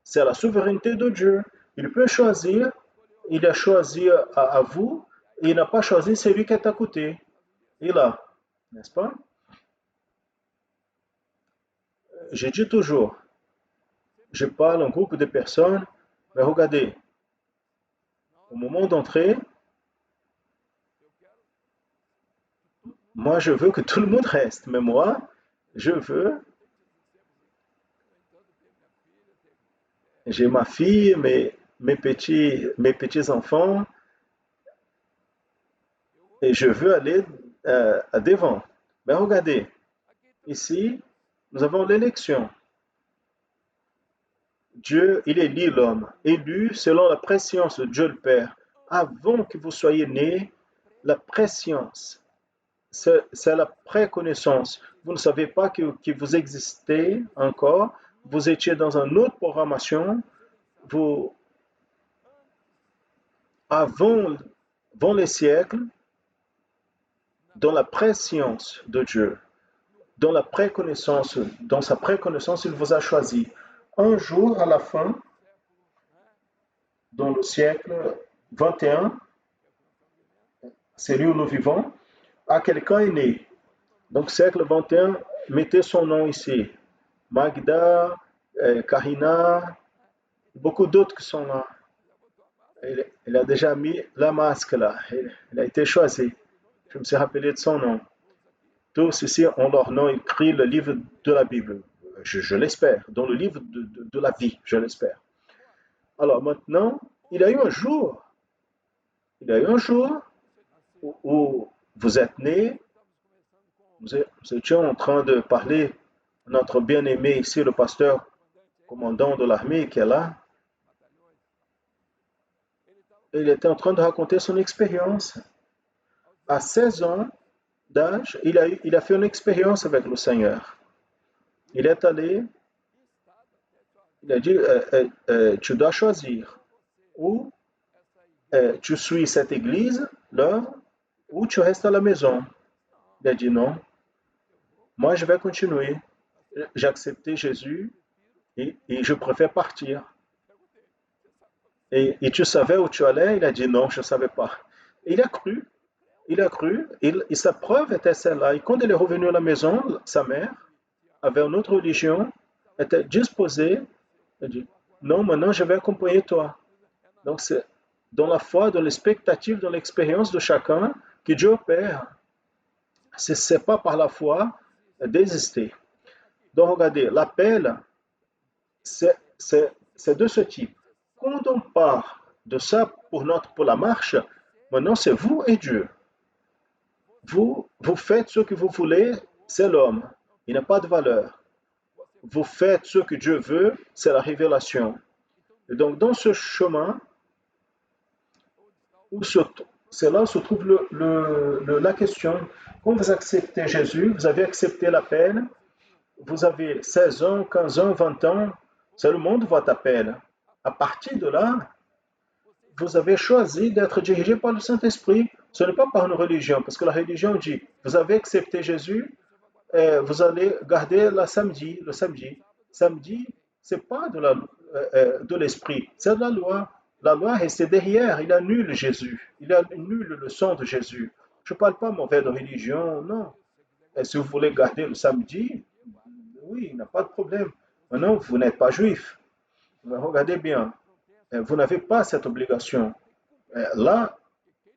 [SPEAKER 1] C'est la souveraineté de Dieu. Il peut choisir, il a choisi à vous, et il n'a pas choisi celui qui est à côté. Et là, n'est-ce pas? Je dis toujours, je parle à un groupe de personnes, mais regardez, au moment d'entrer, moi je veux que tout le monde reste, mais moi, je veux, j'ai ma fille, mes petits enfants, et je veux aller devant. Mais regardez, ici, nous avons l'élection. Dieu, il élit l'homme, élu selon la préscience de Dieu le Père. Avant que vous soyez né, la préscience, c'est la préconnaissance. Vous ne savez pas que vous existez encore, vous étiez dans une autre programmation, vous, avant les siècles, dans la préscience de Dieu, dans sa préconnaissance, il vous a choisi. Un jour, à la fin, dans le siècle 21, celui où nous vivons, quelqu'un est né. Donc, siècle 21, mettez son nom ici. Magda, Karina, beaucoup d'autres qui sont là. Il a déjà mis la masque là. Il a été choisi. Je me suis rappelé de son nom. tous ici ont leur nom écrit le livre de la Bible. Je l'espère, dans le livre de la vie, je l'espère. Alors maintenant, il y a eu un jour où vous êtes nés, nous étions en train de parler, notre bien-aimé ici, le pasteur commandant de l'armée qui est là, il était en train de raconter son expérience. À 16 ans d'âge, il a fait une expérience avec le Seigneur. Il est allé, il a dit, tu dois choisir ou tu suis cette église, l'œuvre, ou tu restes à la maison. Il a dit non, moi je vais continuer. J'ai accepté Jésus et je préfère partir. Et tu savais où tu allais? Il a dit non, je ne savais pas. Il a cru, et sa preuve était celle-là. Et quand il est revenu à la maison, sa mère, avait une autre religion, était disposée, elle dit non, maintenant je vais accompagner toi. Donc c'est dans la foi, dans l'expectative, dans l'expérience de chacun que Dieu opère. Ce n'est pas par la foi désister. Donc regardez, l'appel, c'est de ce type. Quand on part de ça pour la marche, maintenant c'est vous et Dieu. Vous faites ce que vous voulez, c'est l'homme. Il n'a pas de valeur. Vous faites ce que Dieu veut, c'est la révélation. Et donc dans ce chemin, c'est là où se trouve la question. Quand vous acceptez Jésus, vous avez accepté l'appel, vous avez 16 ans, 15 ans, 20 ans, c'est le monde votre appel. À partir de là, vous avez choisi d'être dirigé par le Saint-Esprit. Ce n'est pas par une religion, parce que la religion dit, vous avez accepté Jésus, vous allez garder le samedi. Samedi, ce n'est pas de l'esprit, c'est de la loi. La loi reste derrière, il annule Jésus, il annule le sang de Jésus. Je ne parle pas mauvais de religion, non. Et si vous voulez garder le samedi, oui, il n'y a pas de problème. Maintenant, vous n'êtes pas juif. Regardez bien, vous n'avez pas cette obligation. Là,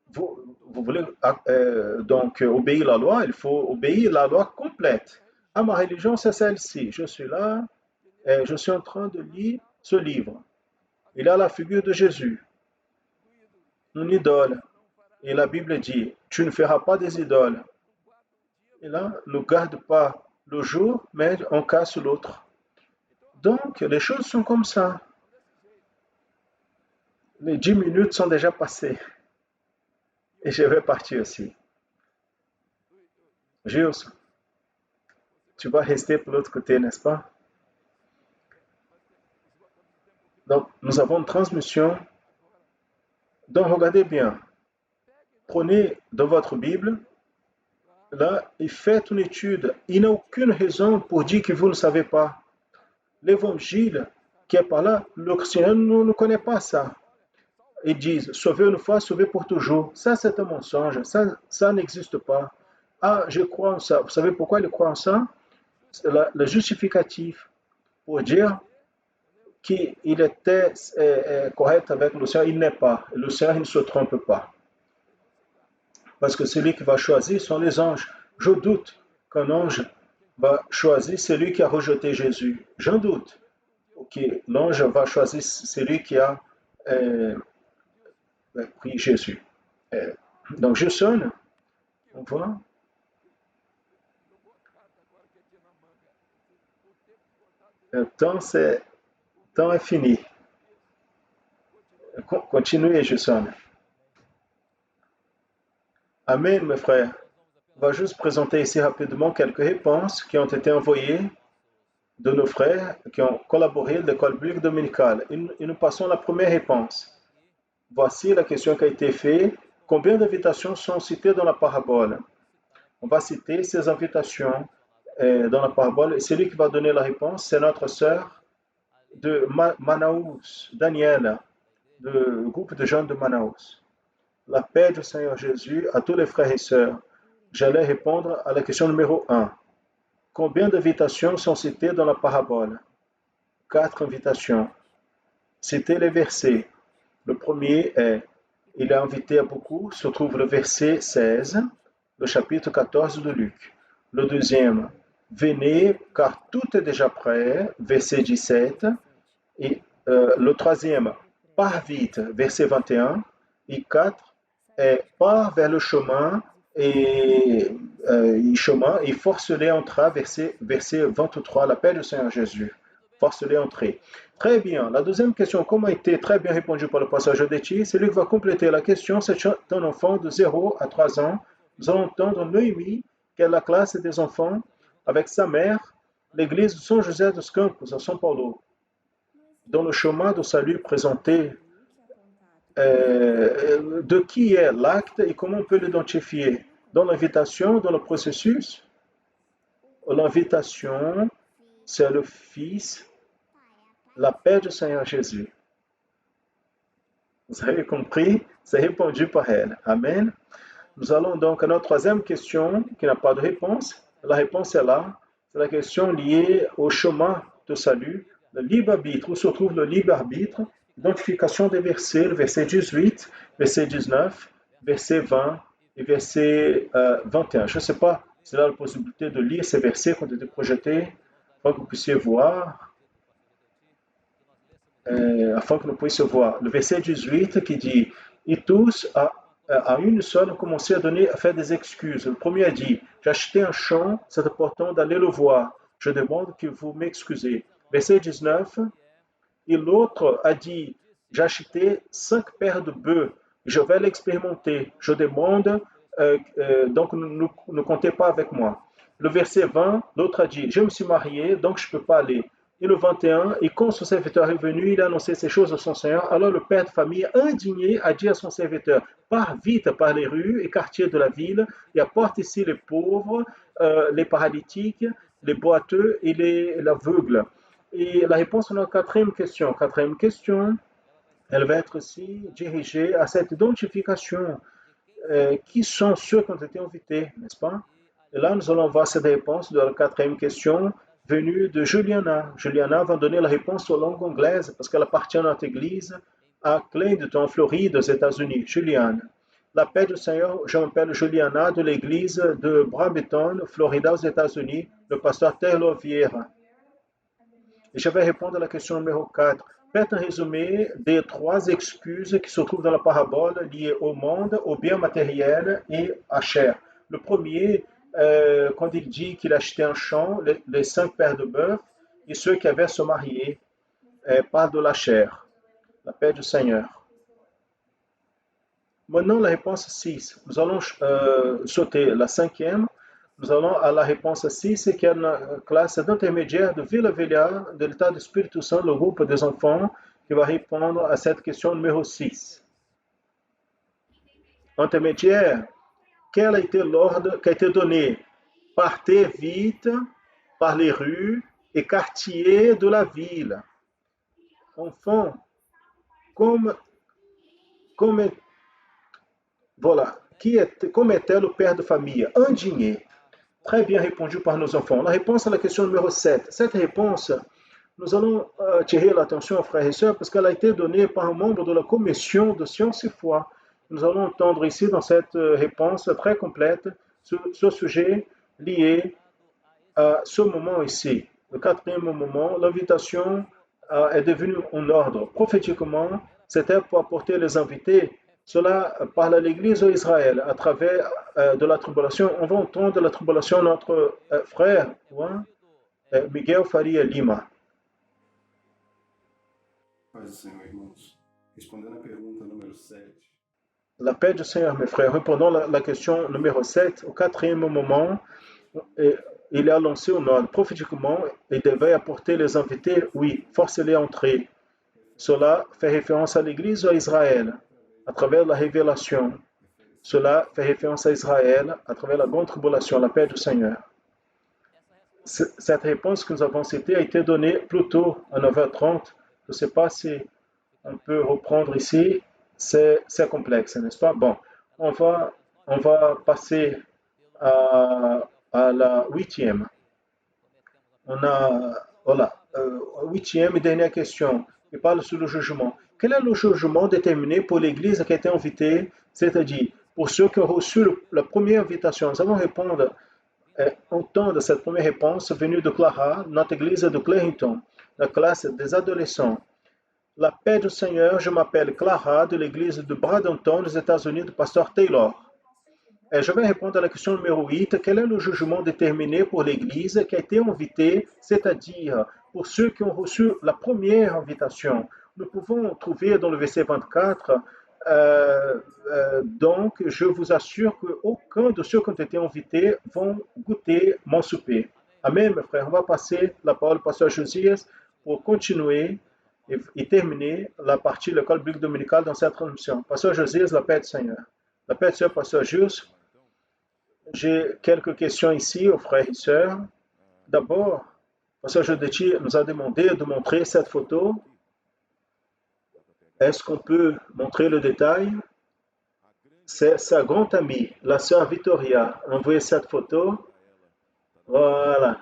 [SPEAKER 1] vous voulez donc obéir la loi, il faut obéir la loi complète. Ah, ma religion, c'est celle-ci. Je suis là, et je suis en train de lire ce livre. Il a la figure de Jésus, une idole. Et la Bible dit, tu ne feras pas des idoles. Et là, ne garde pas le jour, mais on casse l'autre. Donc, les choses sont comme ça. Les 10 minutes sont déjà passées. Et je vais partir aussi. Gilles, tu vas rester pour l'autre côté, n'est-ce pas? Donc, nous avons une transmission. Donc, regardez bien. Prenez dans votre Bible, là, et faites une étude. Il n'y a aucune raison pour dire que vous ne savez pas. L'évangile qui est par là, le chrétien ne connaît pas ça. Ils disent, sauver une fois, sauver pour toujours. Ça, c'est un mensonge. Ça n'existe pas. Ah, je crois en ça. Vous savez pourquoi ils croient en ça? C'est le justificatif pour dire qu'il était correct avec le Seigneur. Il n'est pas. Le Seigneur, il ne se trompe pas. Parce que celui qui va choisir sont les anges. Je doute qu'un ange va choisir celui qui a rejeté Jésus. J'en doute. Que l'ange va choisir celui qui a pris Jésus. Donc je sonne. On voit. Le temps est fini. Continuez, je sonne. Amen, mes frères. On va juste présenter ici rapidement quelques réponses qui ont été envoyées de nos frères qui ont collaboré à l'école biblique dominicale. Et nous passons à la première réponse. Voici la question qui a été faite. Combien d'invitations sont citées dans la parabole? On va citer ces invitations dans la parabole. Et celui qui va donner la réponse, c'est notre sœur de Manaus, Daniel, du groupe de jeunes de Manaus. La paix du Seigneur Jésus à tous les frères et sœurs. J'allais répondre à la question numéro 1. Combien d'invitations sont citées dans la parabole? 4 invitations. Citez les versets. Le premier est, il a invité à beaucoup, se trouve le verset 16, le chapitre 14 de Luc. Le deuxième, venez car tout est déjà prêt, verset 17. Et le troisième, pars vite, verset 21. Et 4, pars vers le chemin et force-les à entrer, verset 23, la paix du Seigneur Jésus. Force-les à entrer. Très bien. La deuxième question, comme a été très bien répondue par le passage d'Éti, c'est lui qui va compléter la question. C'est un enfant de 0 à 3 ans. Nous allons entendre Noémie, qui est la classe des enfants, avec sa mère, l'église de São José dos Campos, à São Paulo, dans le chemin de salut présenté. De qui est l'acte et comment on peut l'identifier? Dans l'invitation, dans le processus? L'invitation, c'est le Fils, la paix du Seigneur Jésus. Vous avez compris? C'est répondu par elle. Amen. Nous allons donc à notre troisième question qui n'a pas de réponse. La réponse est là. C'est la question liée au chemin de salut, le libre arbitre. Où se trouve le libre arbitre? Identification des versets, le verset 18, verset 19, verset 20 et verset 21. Je ne sais pas si là la possibilité de lire ces versets qui ont été projetés afin que vous puissiez voir. Afin que nous puissions voir. Le verset 18 qui dit « Et tous, à une seule, ont commencé à faire des excuses. » Le premier a dit « J'ai acheté un champ, c'est important d'aller le voir. Je demande que vous m'excusez. » Verset 19, et l'autre a dit « J'ai acheté 5 paires de bœufs, je vais l'expérimenter. Je demande, donc ne comptez pas avec moi. » Le verset 20, l'autre a dit « Je me suis marié, donc je ne peux pas aller. » Et le 21, et quand son serviteur est venu, il a annoncé ces choses à son Seigneur. Alors le père de famille, indigné, a dit à son serviteur, pars vite par les rues et quartiers de la ville et apporte ici les pauvres, les paralytiques, les boiteux et l'aveugles. Et la réponse à notre quatrième question. Quatrième question, elle va être aussi dirigée à cette identification. Qui sont ceux qui ont été invités, n'est-ce pas? Et là, nous allons voir cette réponse de la quatrième question venue de Juliana. Juliana va donner la réponse aux langues anglaises parce qu'elle appartient à notre église à Clayton, en Floride, aux États-Unis. Juliane. La paix du Seigneur, je m'appelle Juliana de l'église de Bradenton, Florida, aux États-Unis, le pasteur Taylor Vieira. Et je vais répondre à la question numéro 4. Faites un résumé des 3 excuses qui se trouvent dans la parabole liées au monde, au bien matériel et à chair. Le premier, quand il dit qu'il achetait un champ, les 5 paires de bœufs, et ceux qui avaient se marier, parlent de la chair, la paix du Seigneur. Maintenant, la réponse 6. Nous allons sauter la 5e. Nous allons à la réponse 6, qui est une classe d'intermédiaire de Vila Velha, de l'État du Espírito Santo, le groupe des enfants, qui va répondre à cette question numéro 6. Intermédiaire, quel a été l'ordre qui a été donné? Partez vite par les rues et quartiers de la ville. Enfants, voilà, como était le père de famille? Indigné. Très bien répondu par nos enfants. La réponse à la question numéro 7. Cette réponse, nous allons tirer l'attention, frères et sœurs, parce qu'elle a été donnée par un membre de la commission de sciences et foi. Nous allons entendre ici, dans cette réponse très complète, ce sujet lié à ce moment ici. Le 4e moment, l'invitation est devenue un ordre. Prophétiquement, c'était pour apporter les invités. Cela parle à l'Église d'Israël à travers de la tribulation. On va entendre de la tribulation notre frère, Miguel Faria Lima.
[SPEAKER 4] Paz do Senhor, irmãos. Respondendo à pergunta número 7.
[SPEAKER 1] La paix du Seigneur, mes frères. Répondons à la question numéro 7. Au 4e moment, il a lancé un ordre. Prophétiquement, il devait apporter les invités, oui, forcer-les à entrer. Cela fait référence à l'Église à Israël à travers la révélation. Cela fait référence à Israël à travers la grande tribulation, la paix du Seigneur. Cette réponse que nous avons citée a été donnée plus tôt à 9h30. Je ne sais pas si on peut reprendre ici. C'est complexe, n'est-ce pas? Bon, on va passer à la 8e. On a, voilà, 8e et dernière question. Il parle sur le jugement. Quel est le jugement déterminé pour l'Église qui a été invitée, c'est-à-dire pour ceux qui ont reçu la première invitation? Nous allons répondre entendre cette première réponse venue de Clara, notre église de Clayton, la classe des adolescents. La paix du Seigneur, je m'appelle Clara de l'église de Bradenton, aux États-Unis, du pasteur Taylor. Et je vais répondre à la question numéro 8. Quel est le jugement déterminé pour l'église qui a été invitée, c'est-à-dire pour ceux qui ont reçu la première invitation? Nous pouvons trouver dans le verset 24, donc je vous assure qu'aucun de ceux qui ont été invités vont goûter mon souper. Amen, mes frères. On va passer la parole au pasteur Josias pour continuer et terminer la partie de l'école biblique dominicale dans cette transmission. Pasteur Josias, la paix du Seigneur. La paix du Seigneur, pasteur Jus. J'ai quelques questions ici aux frères et sœurs. D'abord, pasteur Jodeti nous a demandé de montrer cette photo. Est-ce qu'on peut montrer le détail? C'est sa grande amie, la sœur Victoria, a envoyé cette photo. Voilà.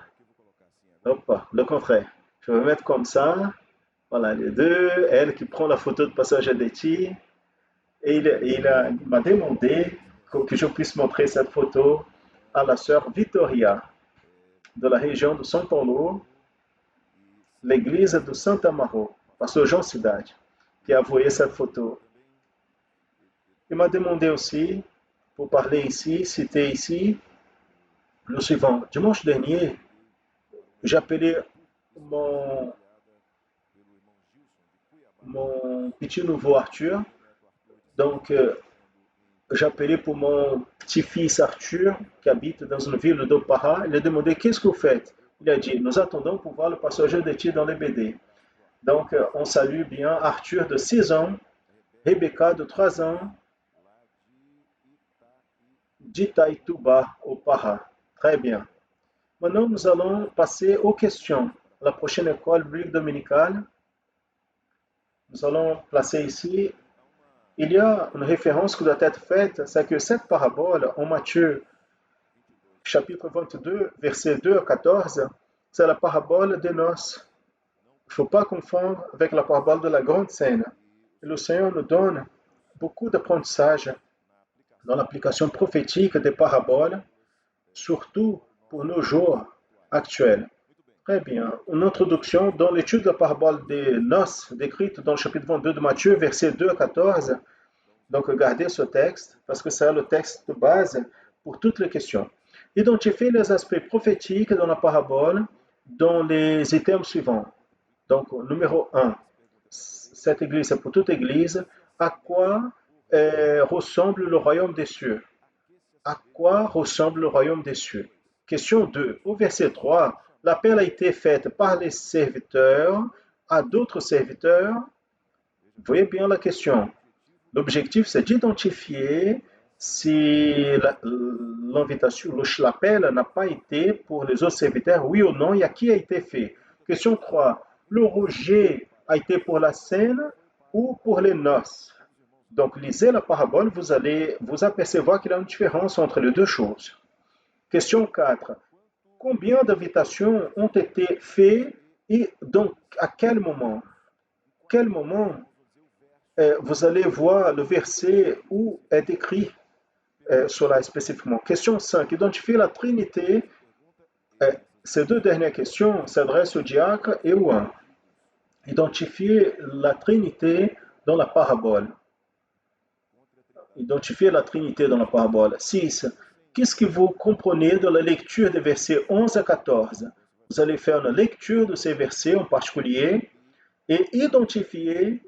[SPEAKER 1] Hop, le contraire. Je vais mettre comme ça. Voilà, les deux. Elle qui prend la photo de pasteur Jodeti. Et il m'a demandé que je puisse montrer cette photo à la sœur Victoria de la région de São Paulo, l'église de Santa Amaro, pasteur Jean Cidade, qui a envoyé cette photo. Il m'a demandé aussi, pour parler ici, citer ici, le suivant. Dimanche dernier, j'ai appelé mon petit nouveau Arthur. Donc, j'ai appelé pour mon petit-fils Arthur, qui habite dans une ville de Pará. Il a demandé, qu'est-ce que vous faites? Il a dit, nous attendons pour voir le pasteur Jodeti dans les BD. Donc, on salue bien Arthur de 6 ans, Rebecca de 3 ans, d'Itaituba, au Pará. Très bien. Maintenant, nous allons passer aux questions. La prochaine école biblique dominicale, nous allons placer ici. Il y a une référence qui doit être faite, c'est que cette parabole en Matthieu, chapitre 22, versets 2 à 14, c'est la parabole des noces. Il ne faut pas confondre avec la parabole de la grande scène. Et le Seigneur nous donne beaucoup d'apprentissage dans l'application prophétique des paraboles, surtout pour nos jours actuels. Très bien. Une introduction dans l'étude de la parabole des noces, décrite dans le chapitre 22 de Matthieu, versets 2 à 14. Donc, regardez ce texte, parce que c'est le texte de base pour toutes les questions. Identifiez les aspects prophétiques dans la parabole dans les items suivants. Donc, numéro 1, cette église, c'est pour toute église. À quoi ressemble le royaume des cieux? À quoi ressemble le royaume des cieux? Question 2, au verset 3, l'appel a été fait par les serviteurs à d'autres serviteurs. Vous voyez bien la question. L'objectif, c'est d'identifier si l'invitation, l'appel n'a pas été pour les autres serviteurs, oui ou non, et à qui a été fait. Question 3, le rejet a été pour la scène ou pour les noces? Donc, lisez la parabole, vous allez vous apercevoir qu'il y a une différence entre les deux choses. Question 4. Combien d'invitations ont été faites et donc à quel moment? Quel moment? Vous allez voir le verset où est écrit cela spécifiquement. Question 5. Identifier la Trinité. Ces deux dernières questions s'adressent au diacre et au 1. Identifier la Trinité dans la parabole. Identifier la Trinité dans la parabole. 6. Qu'est-ce que vous comprenez de la lecture des versets 11 à 14? Vous allez faire une lecture de ces versets en particulier et identifier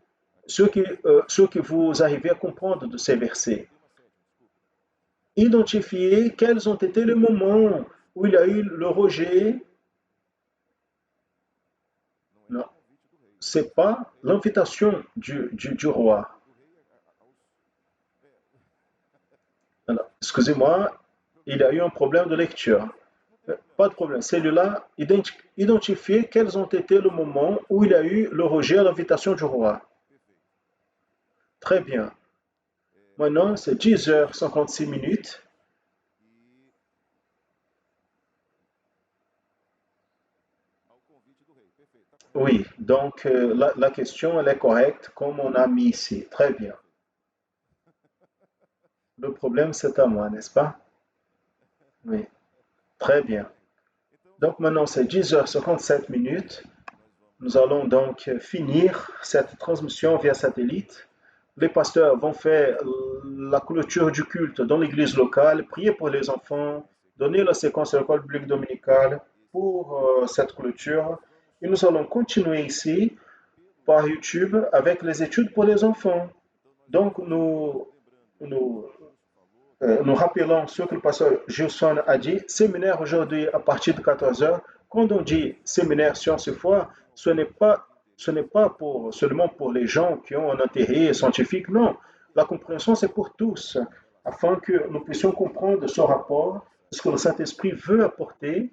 [SPEAKER 1] ce que vous arrivez à comprendre de ces versets. Identifier quels ont été les moments où il y a eu le rejet. Non, ce n'est pas l'invitation du roi. Alors, excusez-moi, il y a eu un problème de lecture. Pas de problème. Celui-là, identifier quels ont été les moments où il y a eu le rejet à l'invitation du roi. Très bien. Maintenant, c'est 10h56. Oui, donc la question, elle est correcte, comme on a mis ici. Très bien. Le problème, c'est à moi, n'est-ce pas? Oui. Très bien. Donc maintenant, c'est 10h57. Nous allons donc finir cette transmission via satellite. Les pasteurs vont faire la clôture du culte dans l'église locale, prier pour les enfants, donner la séquence de l'école biblique dominicale pour cette clôture. Et nous allons continuer ici par YouTube avec les études pour les enfants. Donc nous rappelons ce que le pasteur Gilson a dit. Séminaire aujourd'hui à partir de 14h. Quand on dit séminaire science et foi, ce n'est pas seulement pour les gens qui ont un intérêt scientifique, non. La compréhension, c'est pour tous, afin que nous puissions comprendre ce rapport, ce que le Saint-Esprit veut apporter,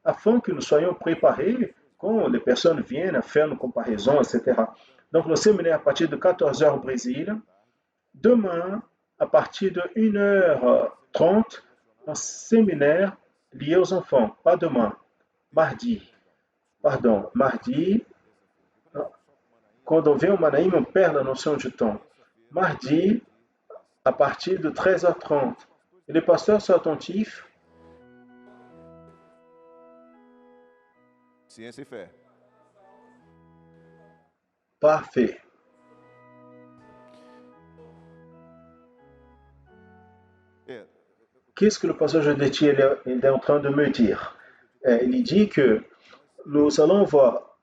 [SPEAKER 1] afin que nous soyons préparés quand les personnes viennent à faire une comparaison, etc. Donc, le séminaire à partir de 14h au Brésil. Demain, à partir de 1h30, un séminaire lié aux enfants. Pas demain, mardi. Quand on vient au Manaïm, on perd la notion du temps. Mardi, à partir de 13h30. Et les pasteurs sont attentifs.
[SPEAKER 5] Ciência e fé.
[SPEAKER 1] Parfait. Qu'est-ce que le pasteur Jodetti est en train de me dire? Il dit que nous allons avoir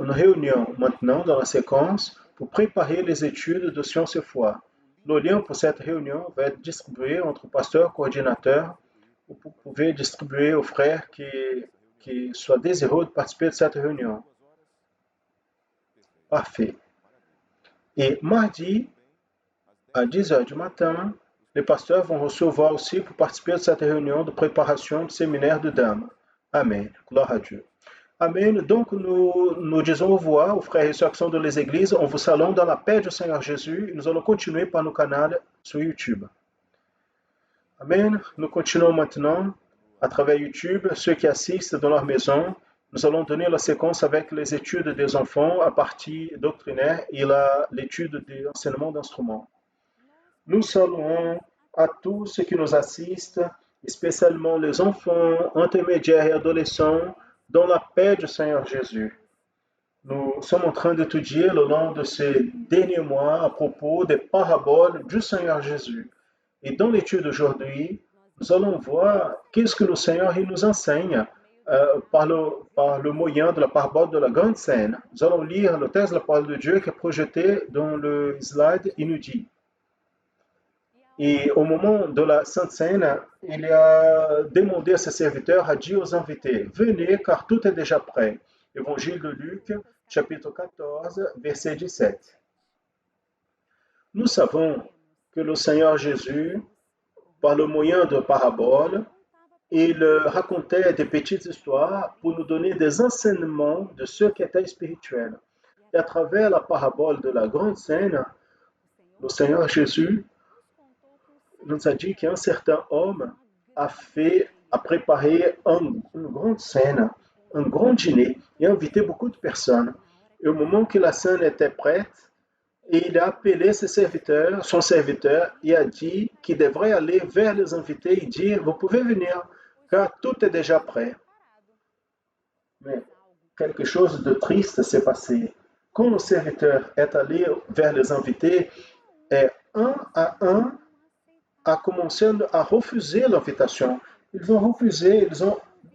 [SPEAKER 1] une réunion maintenant dans la séquence pour préparer les études de sciences et foi. Le lien pour cette réunion va être distribué entre pasteurs, coordinateurs. Vous pouvez distribuer aux frères qui soient désireux de participer de cette réunion. Parfait. Et mardi, à 10h du matin, les pasteurs vont recevoir aussi pour participer de cette réunion de préparation du séminaire de dames. Amen. Gloire à Dieu. Amen. Donc, nous disons au revoir aux frères et sœurs qui sont dans les églises. On vous salue dans la paix du Seigneur Jésus. Nous allons continuer par nos canaux sur YouTube. Amen. Nous continuons maintenant à travers YouTube. Ceux qui assistent dans leur maison, nous allons donner la séquence avec les études des enfants à partir doctrinaire et l'étude de l'enseignement d'instruments. Nous saluons à tous ceux qui nous assistent, spécialement les enfants, intermédiaires et adolescents, dans la paix du Seigneur Jésus. Nous sommes en train d'étudier le long de ces derniers mois à propos des paraboles du Seigneur Jésus. Et dans l'étude d'aujourd'hui, nous allons voir qu'est-ce que le Seigneur il nous enseigne par le moyen de la parabole de la grande scène. Nous allons lire le texte de la parole de Dieu qui est projeté dans le slide. Il nous dit: et au moment de la Sainte Seine, il a demandé à ses serviteurs, a dit aux invités: venez car tout est déjà prêt. Évangile de Luc, chapitre 14, verset 17. Nous savons que le Seigneur Jésus, par le moyen de paraboles, il racontait des petites histoires pour nous donner des enseignements de ce qui était spirituel. Et à travers la parabole de la grande scène, le Seigneur Jésus nous a dit qu'un certain homme a préparé une grande scène, un grand dîner, et a invité beaucoup de personnes. Et au moment que la scène était prête, il a appelé son serviteur, et a dit qu'il devrait aller vers les invités et dire: vous pouvez venir, car tout est déjà prêt. Mais quelque chose de triste s'est passé. Quand le serviteur est allé vers les invités, et un à un a commencé à refuser l'invitation. Ils ont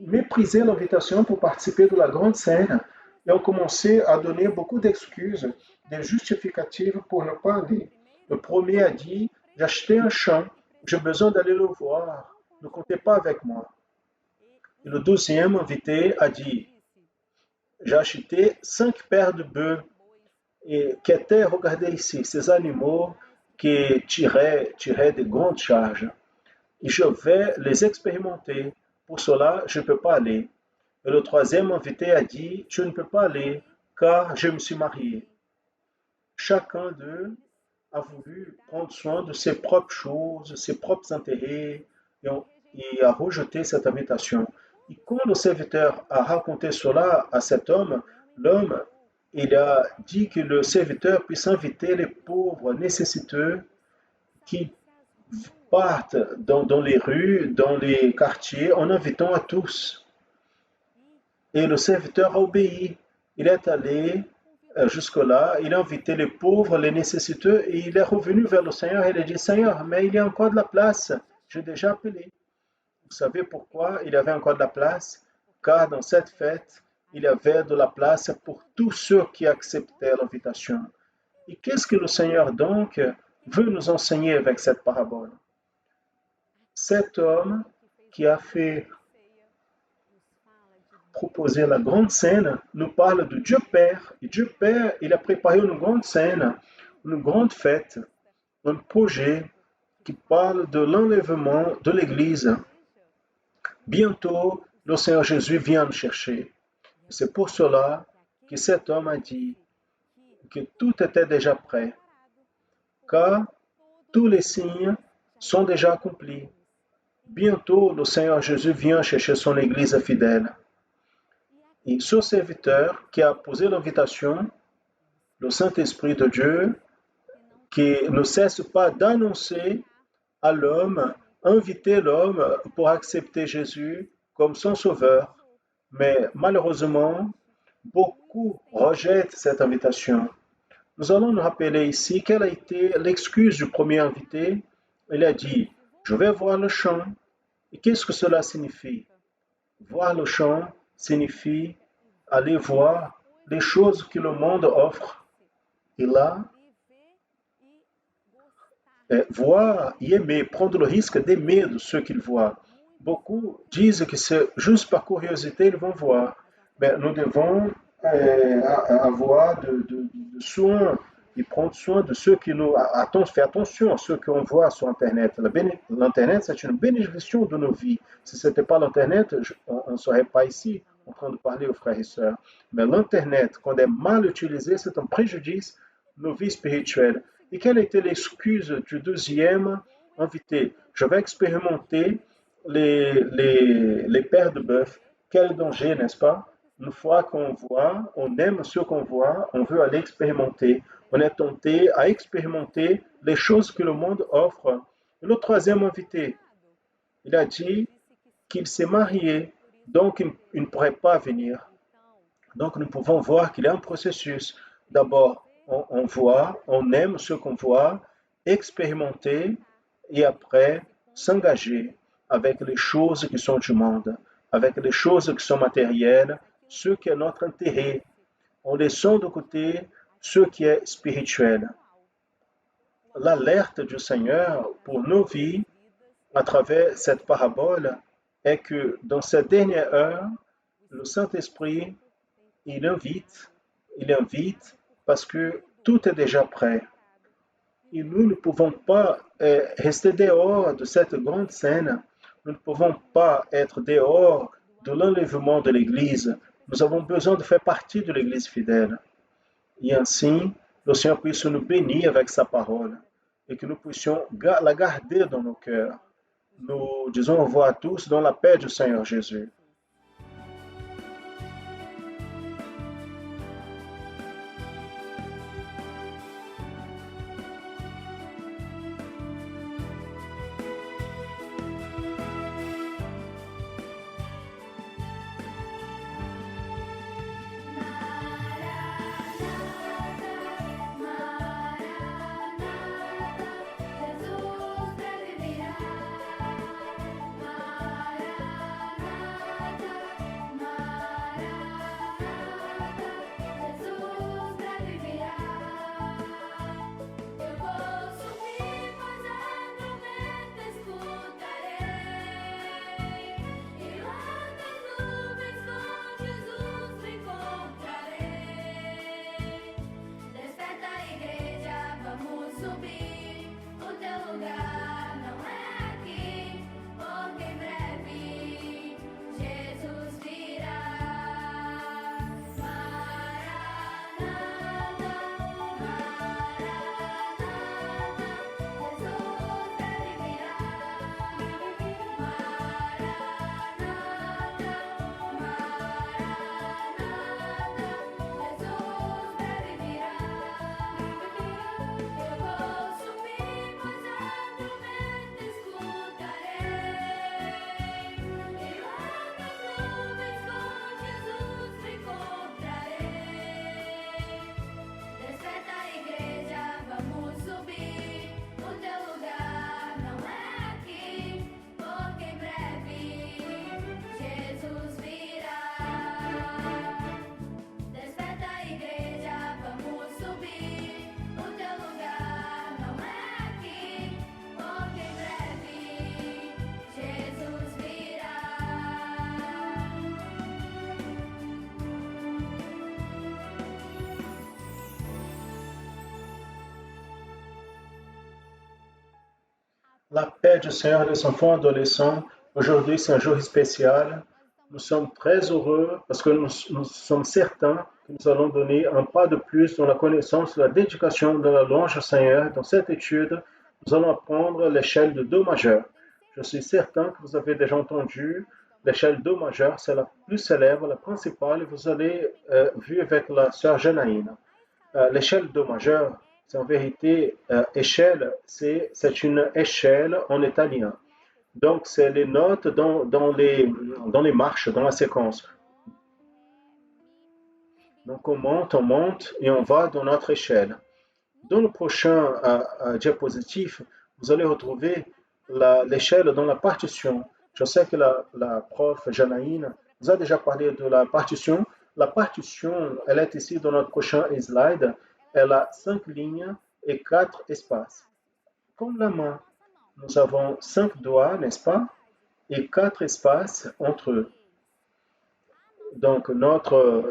[SPEAKER 1] méprisé l'invitation pour participer de la grande scène et ont commencé à donner beaucoup d'excuses, des justificatives pour ne pas aller. Le premier a dit: j'ai acheté un champ, j'ai besoin d'aller le voir, ne comptez pas avec moi. Et le deuxième invité a dit: j'ai acheté 5 paires de bœufs et qui étaient, regardez ici, ces animaux qui tiraient de grandes charges. Et je vais les expérimenter. Pour cela, je ne peux pas aller. Et le troisième invité a dit: je ne peux pas aller car je me suis marié. Chacun d'eux a voulu prendre soin de ses propres choses, ses propres intérêts, et a rejeté cette invitation. Et quand le serviteur a raconté cela à cet homme, l'homme il a dit que le serviteur puisse inviter les pauvres nécessiteux qui partent dans les rues, dans les quartiers, en invitant à tous. Et le serviteur a obéi. Il est allé jusque-là, il a invité les pauvres, les nécessiteux, et il est revenu vers le Seigneur et il a dit, Seigneur, mais il y a encore de la place, j'ai déjà appelé. Vous savez pourquoi il y avait encore de la place? Car dans cette fête, il y avait de la place pour tous ceux qui acceptaient l'invitation. Et qu'est-ce que le Seigneur donc veut nous enseigner avec cette parabole? Cet homme qui a fait proposer la grande scène nous parle de Dieu Père. Et Dieu Père, il a préparé une grande scène, une grande fête, un projet qui parle de l'enlèvement de l'Église. Bientôt, le Seigneur Jésus vient nous chercher. C'est pour cela que cet homme a dit que tout était déjà prêt, car tous les signes sont déjà accomplis. Bientôt, le Seigneur Jésus vient chercher son Église fidèle. Et ce serviteur qui a posé l'invitation, le Saint-Esprit de Dieu, qui ne cesse pas d'annoncer à l'homme, inviter l'homme pour accepter Jésus comme son sauveur. Mais malheureusement, beaucoup rejettent cette invitation. Nous allons nous rappeler ici quelle a été l'excuse du premier invité. Il a dit, je vais voir le champ. Et qu'est-ce que cela signifie? Voir le champ signifie aller voir les choses que le monde offre. Et là, voir et aimer, prendre le risque d'aimer de ce qu'ils voient. Beaucoup disent que c'est juste par curiosité ils vont voir. Mais nous devons avoir de soin et prendre soin de ceux qui nous... Faire attention à ceux qu'on voit sur Internet. L'Internet, c'est une bénédiction de nos vies. Si ce n'était pas l'Internet, on ne serait pas ici en train de parler aux frères et sœurs. Mais l'Internet, quand est mal utilisé, c'est un préjudice de nos vies spirituelles. Et quelle était l'excuse du deuxième invité? Je vais expérimenter les paires de bœuf. Quel danger, n'est-ce pas? Une fois qu'on voit, on aime ce qu'on voit, on veut aller expérimenter. On est tenté à expérimenter les choses que le monde offre. Et le troisième invité, il a dit qu'il s'est marié, donc il ne pourrait pas venir. Donc nous pouvons voir qu'il y a un processus. D'abord, on voit, on aime ce qu'on voit, expérimenter et après s'engager avec les choses qui sont du monde, avec les choses qui sont matérielles, ce qui est notre intérêt, en laissant de côté ce qui est spirituel. L'alerte du Seigneur pour nos vies à travers cette parabole est que dans cette dernière heure, le Saint-Esprit, il invite parce que tout est déjà prêt. Et nous ne pouvons pas rester dehors de cette grande scène. Nous ne pouvons pas être dehors de l'enlèvement de l'Église. Nous avons besoin de faire partie de l'Église fidèle. Et ainsi, le Seigneur puisse nous bénir avec sa parole et que nous puissions la garder dans nos cœurs. Nous disons au revoir à tous dans la paix du Seigneur Jésus. La paix du Seigneur des enfants adolescents. Aujourd'hui, c'est un jour spécial. Nous sommes très heureux parce que nous sommes certains que nous allons donner un pas de plus dans la connaissance, la dédication de la louange au Seigneur. Dans cette étude, nous allons apprendre l'échelle de Do majeur. Je suis certain que vous avez déjà entendu l'échelle Do majeur, c'est la plus célèbre, la principale, et vous avez vu avec la sœur Janaïna. L'échelle Do majeur, c'est en vérité échelle, c'est une échelle en italien. Donc, c'est les notes dans les marches, dans la séquence. Donc, on monte et on va dans notre échelle. Dans le prochain diapositive, vous allez retrouver l'échelle dans la partition. Je sais que la prof Janaïne vous a déjà parlé de la partition. La partition, elle est ici dans notre prochain slide. Elle a 5 lignes et 4 espaces. Comme la main, nous avons 5 doigts, n'est-ce pas? Et 4 espaces entre eux. Donc, notre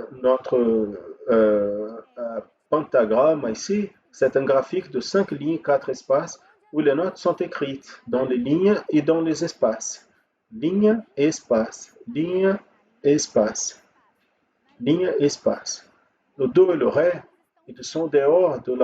[SPEAKER 1] pentagramme ici, c'est un graphique de 5 lignes, 4 espaces, où les notes sont écrites dans les lignes et dans les espaces. Ligne, espace, ligne, espace, ligne, espace. Le Do et le Ré, ils sont dehors de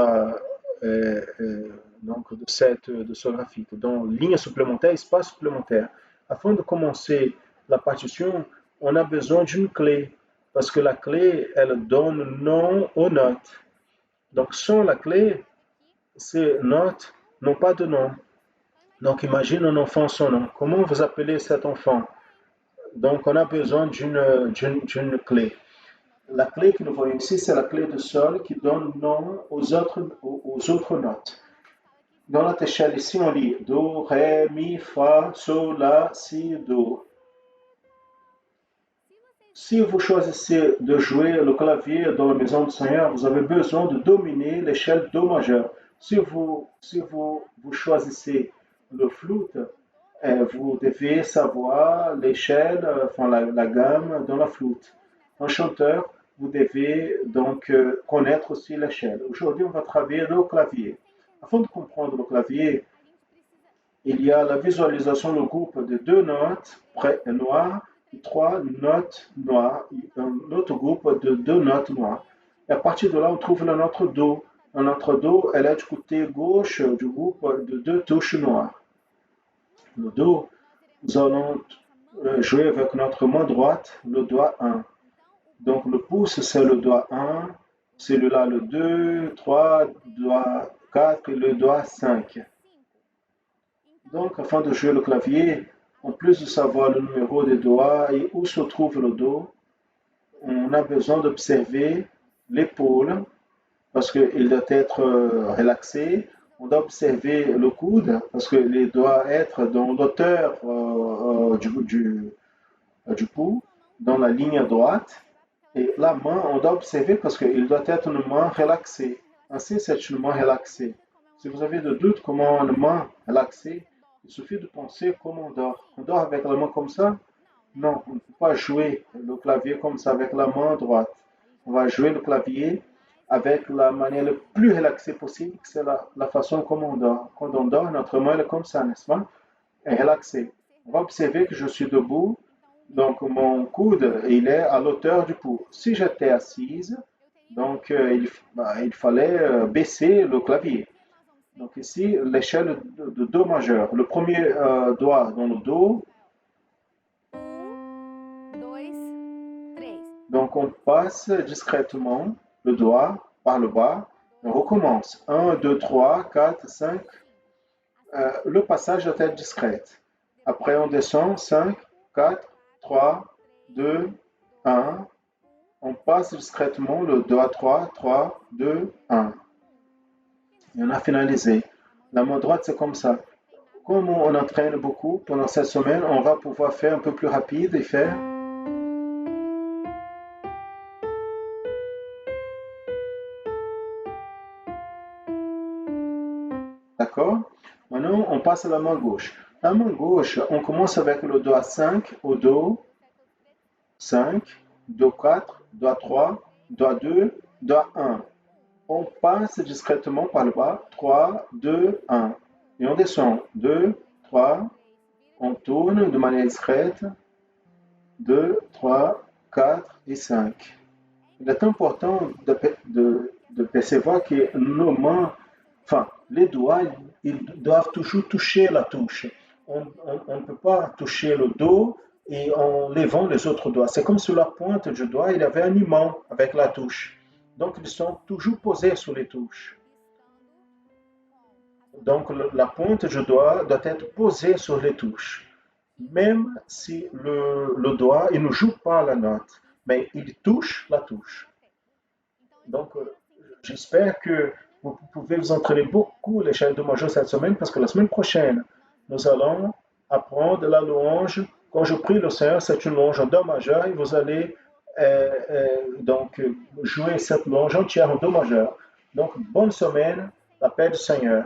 [SPEAKER 1] ce graphique. Donc, ligne supplémentaire, espace supplémentaire. Afin de commencer la partition, on a besoin d'une clé, parce que la clé, elle donne nom aux notes. Donc, sans la clé, ces notes n'ont pas de nom. Donc, imagine un enfant sans nom. Comment vous appelez cet enfant? Donc, on a besoin d'une clé. La clé que nous voyons ici, c'est la clé de sol qui donne nom aux autres notes. Dans notre échelle ici, on lit Do, Ré, Mi, Fa, Sol, La, Si, Do. Si vous choisissez de jouer le clavier dans la maison du Seigneur, vous avez besoin de dominer l'échelle Do majeur. Si vous choisissez le flûte, vous devez savoir l'échelle, la gamme dans la flûte. Un chanteur, vous devez donc connaître aussi l'échelle. Aujourd'hui, on va travailler le clavier. Afin de comprendre le clavier, il y a la visualisation du groupe de 2 notes noires et 3 notes noires, et un autre groupe de 2 notes noires. Et à partir de là, on trouve la note Do. La note Do, elle est du côté gauche du groupe de 2 touches noires. Le Do, nous allons jouer avec notre main droite, le doigt 1. Donc le pouce, c'est le doigt 1, celui-là le 2, 3, doigt 4 et le doigt 5. Donc, afin de jouer le clavier, en plus de savoir le numéro des doigts et où se trouve le Do, on a besoin d'observer l'épaule parce qu'il doit être relaxé. On doit observer le coude parce qu'il doit être dans l'auteur du pouls, dans la ligne droite. Et la main, on doit observer parce qu'il doit être une main relaxée. Ainsi, c'est une main relaxée. Si vous avez des doutes comment une main relaxée, il suffit de penser comment on dort. On dort avec la main comme ça? Non, on ne peut pas jouer le clavier comme ça avec la main droite. On va jouer le clavier avec la manière la plus relaxée possible, c'est la façon comme on dort. Quand on dort, notre main est comme ça, n'est-ce pas? Elle est relaxée. On va observer que je suis debout, donc mon coude, il est à l'auteur du pouls. Si j'étais assise, donc il fallait baisser le clavier. Donc ici, l'échelle de Do majeur. Le premier doigt dans le Do. Donc on passe discrètement le doigt par le bas. On recommence. 1, 2, 3, 4, 5. Le passage doit être discret. Après on descend. 5, 4, 3, 2, 1. On passe discrètement le doigt 3, 3, 2, 1. Et on a finalisé. La main droite, c'est comme ça. Comme on entraîne beaucoup pendant cette semaine, on va pouvoir faire un peu plus rapide et faire. D'accord? Maintenant, on passe à la main gauche. La main gauche, on commence avec le doigt 5 au Do. 5, Do 4, doigt 3, doigt 2, doigt 1. On passe discrètement par le bas. 3, 2, 1. Et on descend. 2, 3, on tourne de manière discrète. 2, 3, 4 et 5. Il est important de percevoir que nos mains, enfin, les doigts, ils doivent toujours toucher la touche. On ne peut pas toucher le dos et en levant les autres doigts. C'est comme sur la pointe du doigt, il y avait un aimant avec la touche. Donc, ils sont toujours posés sur les touches. Donc, la pointe du doigt doit être posée sur les touches. Même si le doigt, il ne joue pas la note, mais il touche la touche. Donc, j'espère que vous pouvez vous entraîner beaucoup l'échelle de majeur cette semaine parce que la semaine prochaine, nous allons apprendre la louange. Quand je prie le Seigneur, c'est une louange en do majeur et vous allez donc jouer cette louange entière en do majeur. Donc, bonne semaine, la paix du Seigneur.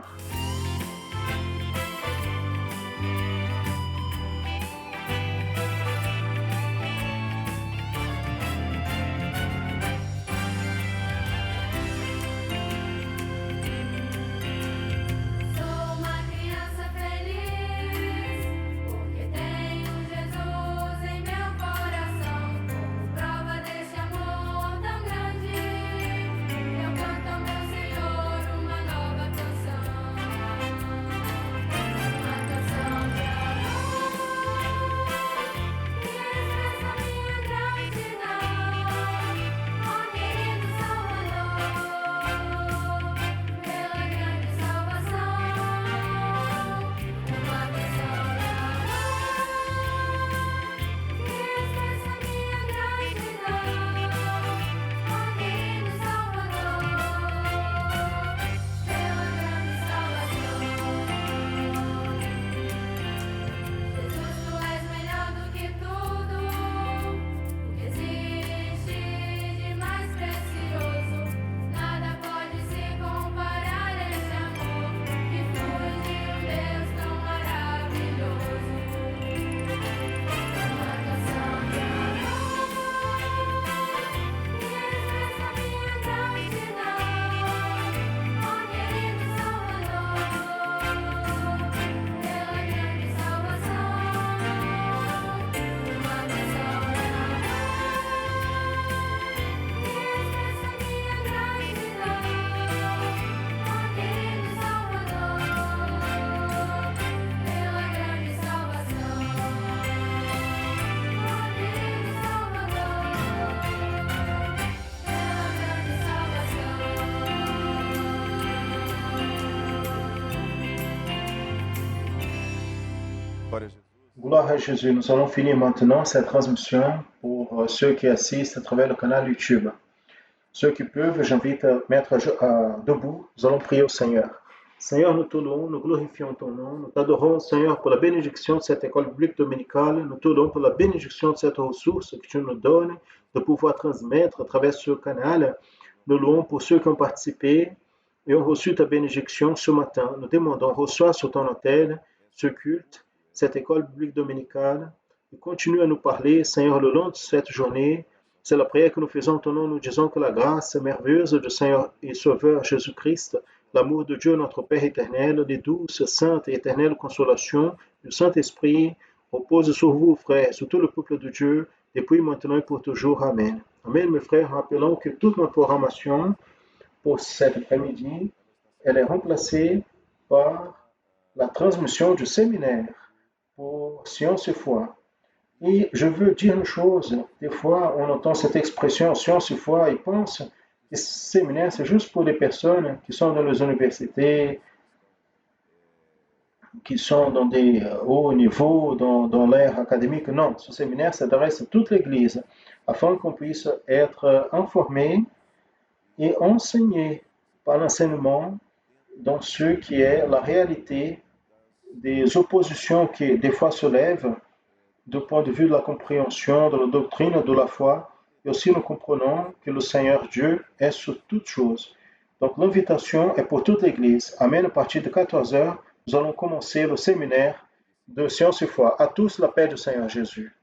[SPEAKER 2] Sou uma criança feliz, porque tenho Jesus em meu coração. Como prova deste amor tão grande, eu canto ao meu Senhor uma nova canção. Uma canção de amor, que expressa minha gratidão ao querido Salvador, pela grande salvação. Uma canção de amor, que expressa minha gratidão ao querido Salvador, pela grande salvação. Jesus, tu és melhor do que tudo o que existe de mais precioso. Nada pode se comparar a esse amor que flui de Deus tão maravilhoso. Uma canção de amor que expressa minha gratidão ao querido Salvador, pela grande salvação. Uma canção de amor que expressa minha gratidão ao querido Salvador, pela grande salvação. Ó querido Salvador, pela grande salvação.
[SPEAKER 1] Gloire à Jésus. Nous allons finir maintenant cette transmission pour ceux qui assistent à travers le canal YouTube. Ceux qui peuvent, j'invite à mettre debout. Nous allons prier au Seigneur. Seigneur, nous te louons, nous glorifions ton nom. Nous t'adorons, Seigneur, pour la bénédiction de cette école biblique dominicale. Nous te louons pour la bénédiction de cette ressource que tu nous donnes de pouvoir transmettre à travers ce canal. Nous louons pour ceux qui ont participé et ont reçu ta bénédiction ce matin. Nous demandons, reçois sur ton autel ce culte, cette école biblique dominicale, et continue à nous parler, Seigneur, le long de cette journée. C'est la prière que nous faisons en ton nom. Nous disons que la grâce merveilleuse du Seigneur et Sauveur Jésus-Christ, l'amour de Dieu, notre Père éternel, les douces, saintes et éternelles consolations du Saint-Esprit repose sur vous, frères, sur tout le peuple de Dieu, depuis maintenant et pour toujours. Amen. Amen, mes frères. Rappelons que toute notre programmation pour cet après-midi, elle est remplacée par la transmission du séminaire pour Science et Foi. Et je veux dire une chose, des fois on entend cette expression Science et Foi et pense que ce séminaire c'est juste pour les personnes qui sont dans les universités, qui sont dans des hauts niveaux, dans l'ère académique. Non, ce séminaire s'adresse à toute l'Église afin qu'on puisse être informé et enseigné par l'enseignement dans ce qui est la réalité des oppositions qui des fois se lèvent du point de vue de la compréhension de la doctrine de la foi, et aussi nous comprenons que le Seigneur Dieu est sur toutes choses. Donc l'invitation est pour toute l'Église. Amen. À partir de 14h, nous allons commencer le séminaire de Science et Foi. À tous la paix du Seigneur Jésus.